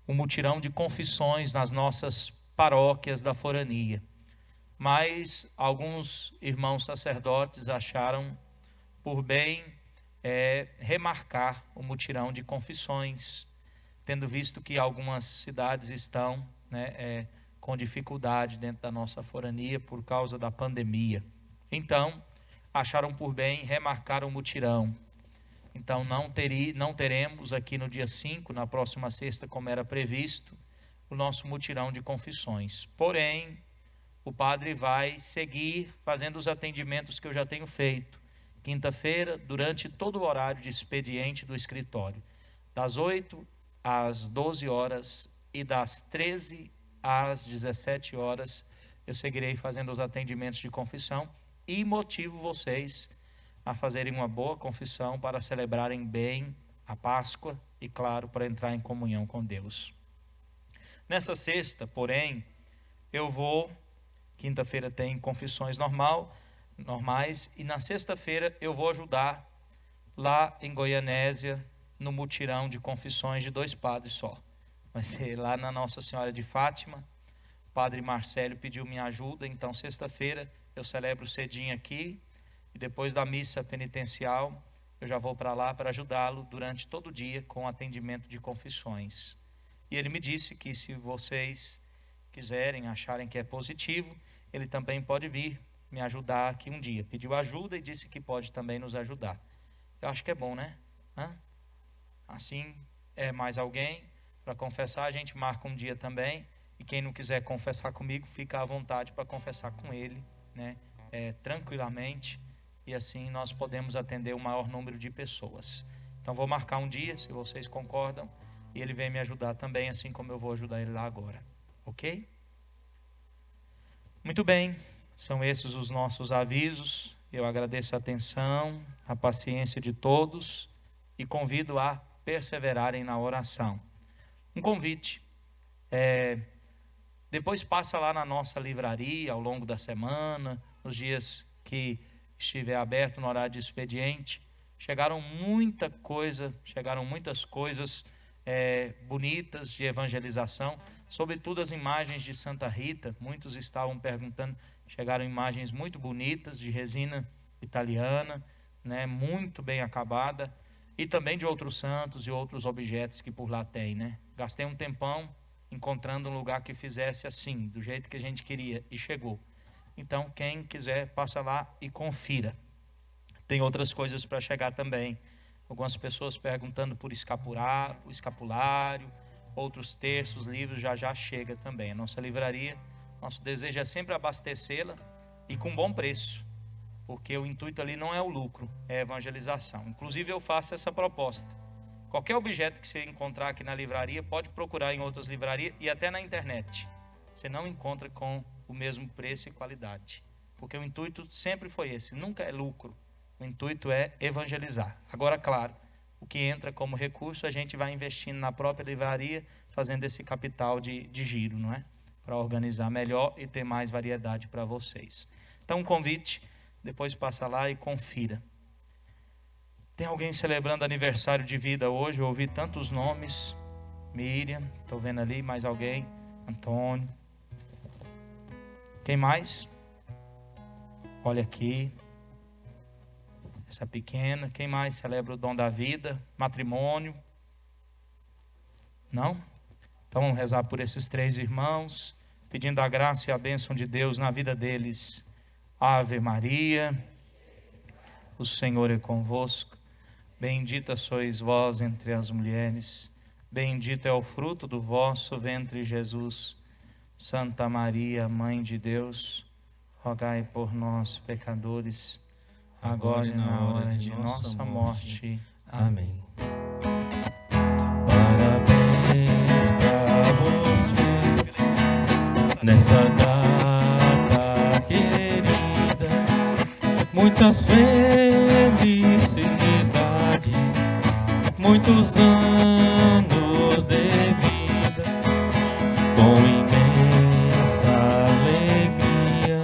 um mutirão de confissões nas nossas paróquias da forania, mas alguns irmãos sacerdotes acharam por bem remarcar o mutirão de confissões, tendo visto que algumas cidades estão com dificuldade dentro da nossa forania por causa da pandemia. Então, acharam por bem remarcar o mutirão. Então não teremos aqui no dia 5, na próxima sexta, como era previsto, o nosso mutirão de confissões. Porém, o padre vai seguir fazendo os atendimentos que eu já tenho feito. Quinta-feira, durante todo o horário de expediente do escritório, das 8 às 12 horas e das 13 às 17 horas, eu seguirei fazendo os atendimentos de confissão e motivo vocês a fazerem uma boa confissão para celebrarem bem a Páscoa e, claro, para entrar em comunhão com Deus. Nessa sexta, porém, quinta-feira tem confissões normais, e na sexta-feira eu vou ajudar lá em Goianésia, no mutirão de confissões de 2 padres só. Vai ser lá na Nossa Senhora de Fátima. O padre Marcelo pediu minha ajuda, então sexta-feira eu celebro cedinho aqui, e depois da missa penitencial, eu já vou para lá para ajudá-lo durante todo o dia com atendimento de confissões. E ele me disse que se vocês quiserem, acharem que é positivo, ele também pode vir me ajudar aqui um dia. Pediu ajuda e disse que pode também nos ajudar. Eu acho que é bom, né? Assim, mais alguém para confessar, a gente marca um dia também. E quem não quiser confessar comigo, fica à vontade para confessar com ele, né? Tranquilamente. E assim nós podemos atender o maior número de pessoas. Então vou marcar um dia, se vocês concordam, e ele vem me ajudar também, assim como eu vou ajudar ele lá agora. Ok? Muito bem, são esses os nossos avisos. Eu agradeço a atenção, a paciência de todos e convido a perseverarem na oração. Um convite, depois passa lá na nossa livraria ao longo da semana, nos dias que estiver aberto no horário de expediente. Chegaram muitas coisas bonitas de evangelização. sobretudo as imagens de Santa Rita. Muitos estavam perguntando, chegaram imagens muito bonitas de resina italiana, né, muito bem acabada, e também de outros santos e outros objetos que por lá tem, né? Gastei um tempão encontrando um lugar que fizesse assim, do jeito que a gente queria, e chegou. Então, quem quiser, passa lá e confira. Tem outras coisas para chegar também. Algumas pessoas perguntando por escapulário, outros terços, livros, já chega também. A nossa livraria, nosso desejo é sempre abastecê-la e com bom preço, porque o intuito ali não é o lucro, é a evangelização. Inclusive eu faço essa proposta. Qualquer objeto que você encontrar aqui na livraria, pode procurar em outras livrarias e até na internet. Você não encontra com o mesmo preço e qualidade, porque o intuito sempre foi esse, nunca é lucro. O intuito é evangelizar. Agora, claro, o que entra como recurso, a gente vai investindo na própria livraria, fazendo esse capital de giro, não é? Para organizar melhor e ter mais variedade para vocês. Então, um convite, depois passa lá e confira. Tem alguém celebrando aniversário de vida hoje? Eu ouvi tantos nomes. Miriam, estou vendo ali, mais alguém? Antônio. Quem mais? Olha aqui. Essa pequena. Quem mais celebra o dom da vida? Matrimônio? Não? Então vamos rezar por esses 3 irmãos, pedindo a graça e a bênção de Deus na vida deles. Ave Maria, o Senhor é convosco. Bendita sois vós entre as mulheres. Bendito é o fruto do vosso ventre, Jesus. Santa Maria, Mãe de Deus, rogai por nós, pecadores, agora e na hora de nossa morte. Amém. Parabéns pra você nessa data querida. Muitas felicidades, muitos anos de vida, com imensa alegria,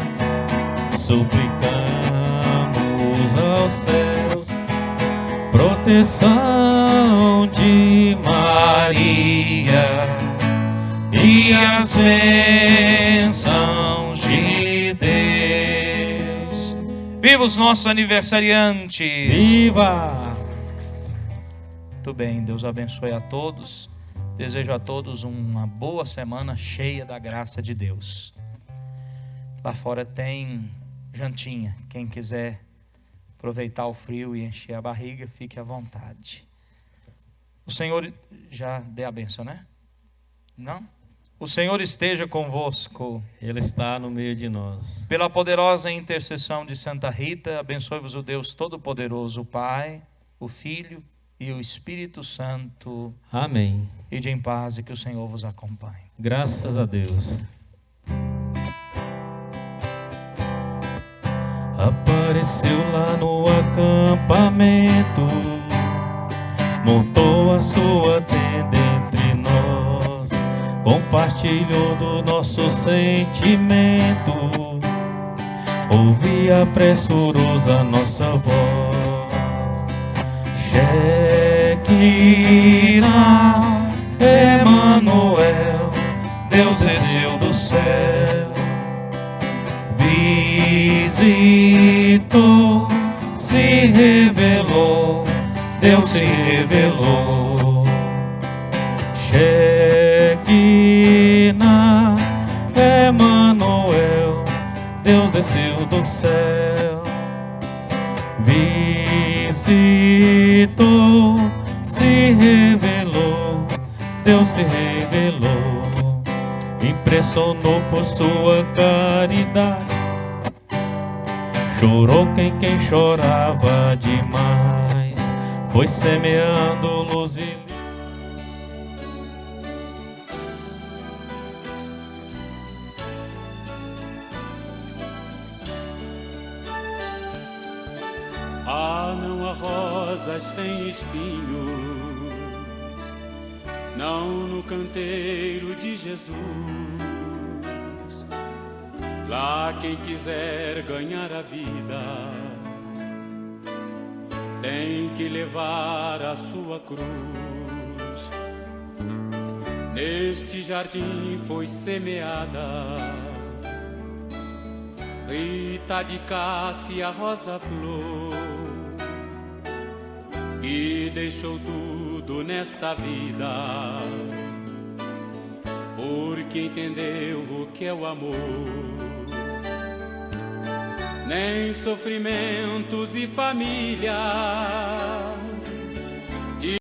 suplicamos aos céus proteção de Maria e as bênçãos de Deus. Viva os nossos aniversariantes! Viva! Muito bem, Deus abençoe a todos. Desejo a todos uma boa semana cheia da graça de Deus. Lá fora tem jantinha. Quem quiser aproveitar o frio e encher a barriga, fique à vontade. O Senhor já deu a bênção, né? Não? O Senhor esteja convosco. Ele está no meio de nós. Pela poderosa intercessão de Santa Rita, abençoe-vos o Deus Todo-Poderoso, o Pai, o Filho e o Espírito Santo. Amém. Ide em paz e que o Senhor vos acompanhe. Graças a Deus. Apareceu lá no acampamento, montou a sua tenda entre nós, compartilhou do nosso sentimento, ouvia pressurosa nossa voz. Shekinah, Emanuel, Deus desceu do céu, visitou, se revelou, Deus se revelou. Shekinah, Emanuel, Deus desceu do céu, visitou, se revelou, Deus se revelou, impressionou por sua caridade, chorou quem chorava demais, foi semeando luz e não há rosas sem espinhos, não no canteiro de Jesus. Lá quem quiser ganhar a vida tem que levar a sua cruz. neste jardim foi semeada Rita de Cássia, rosa flor, que deixou tudo nesta vida, porque entendeu o que é o amor. Nem sofrimentos e família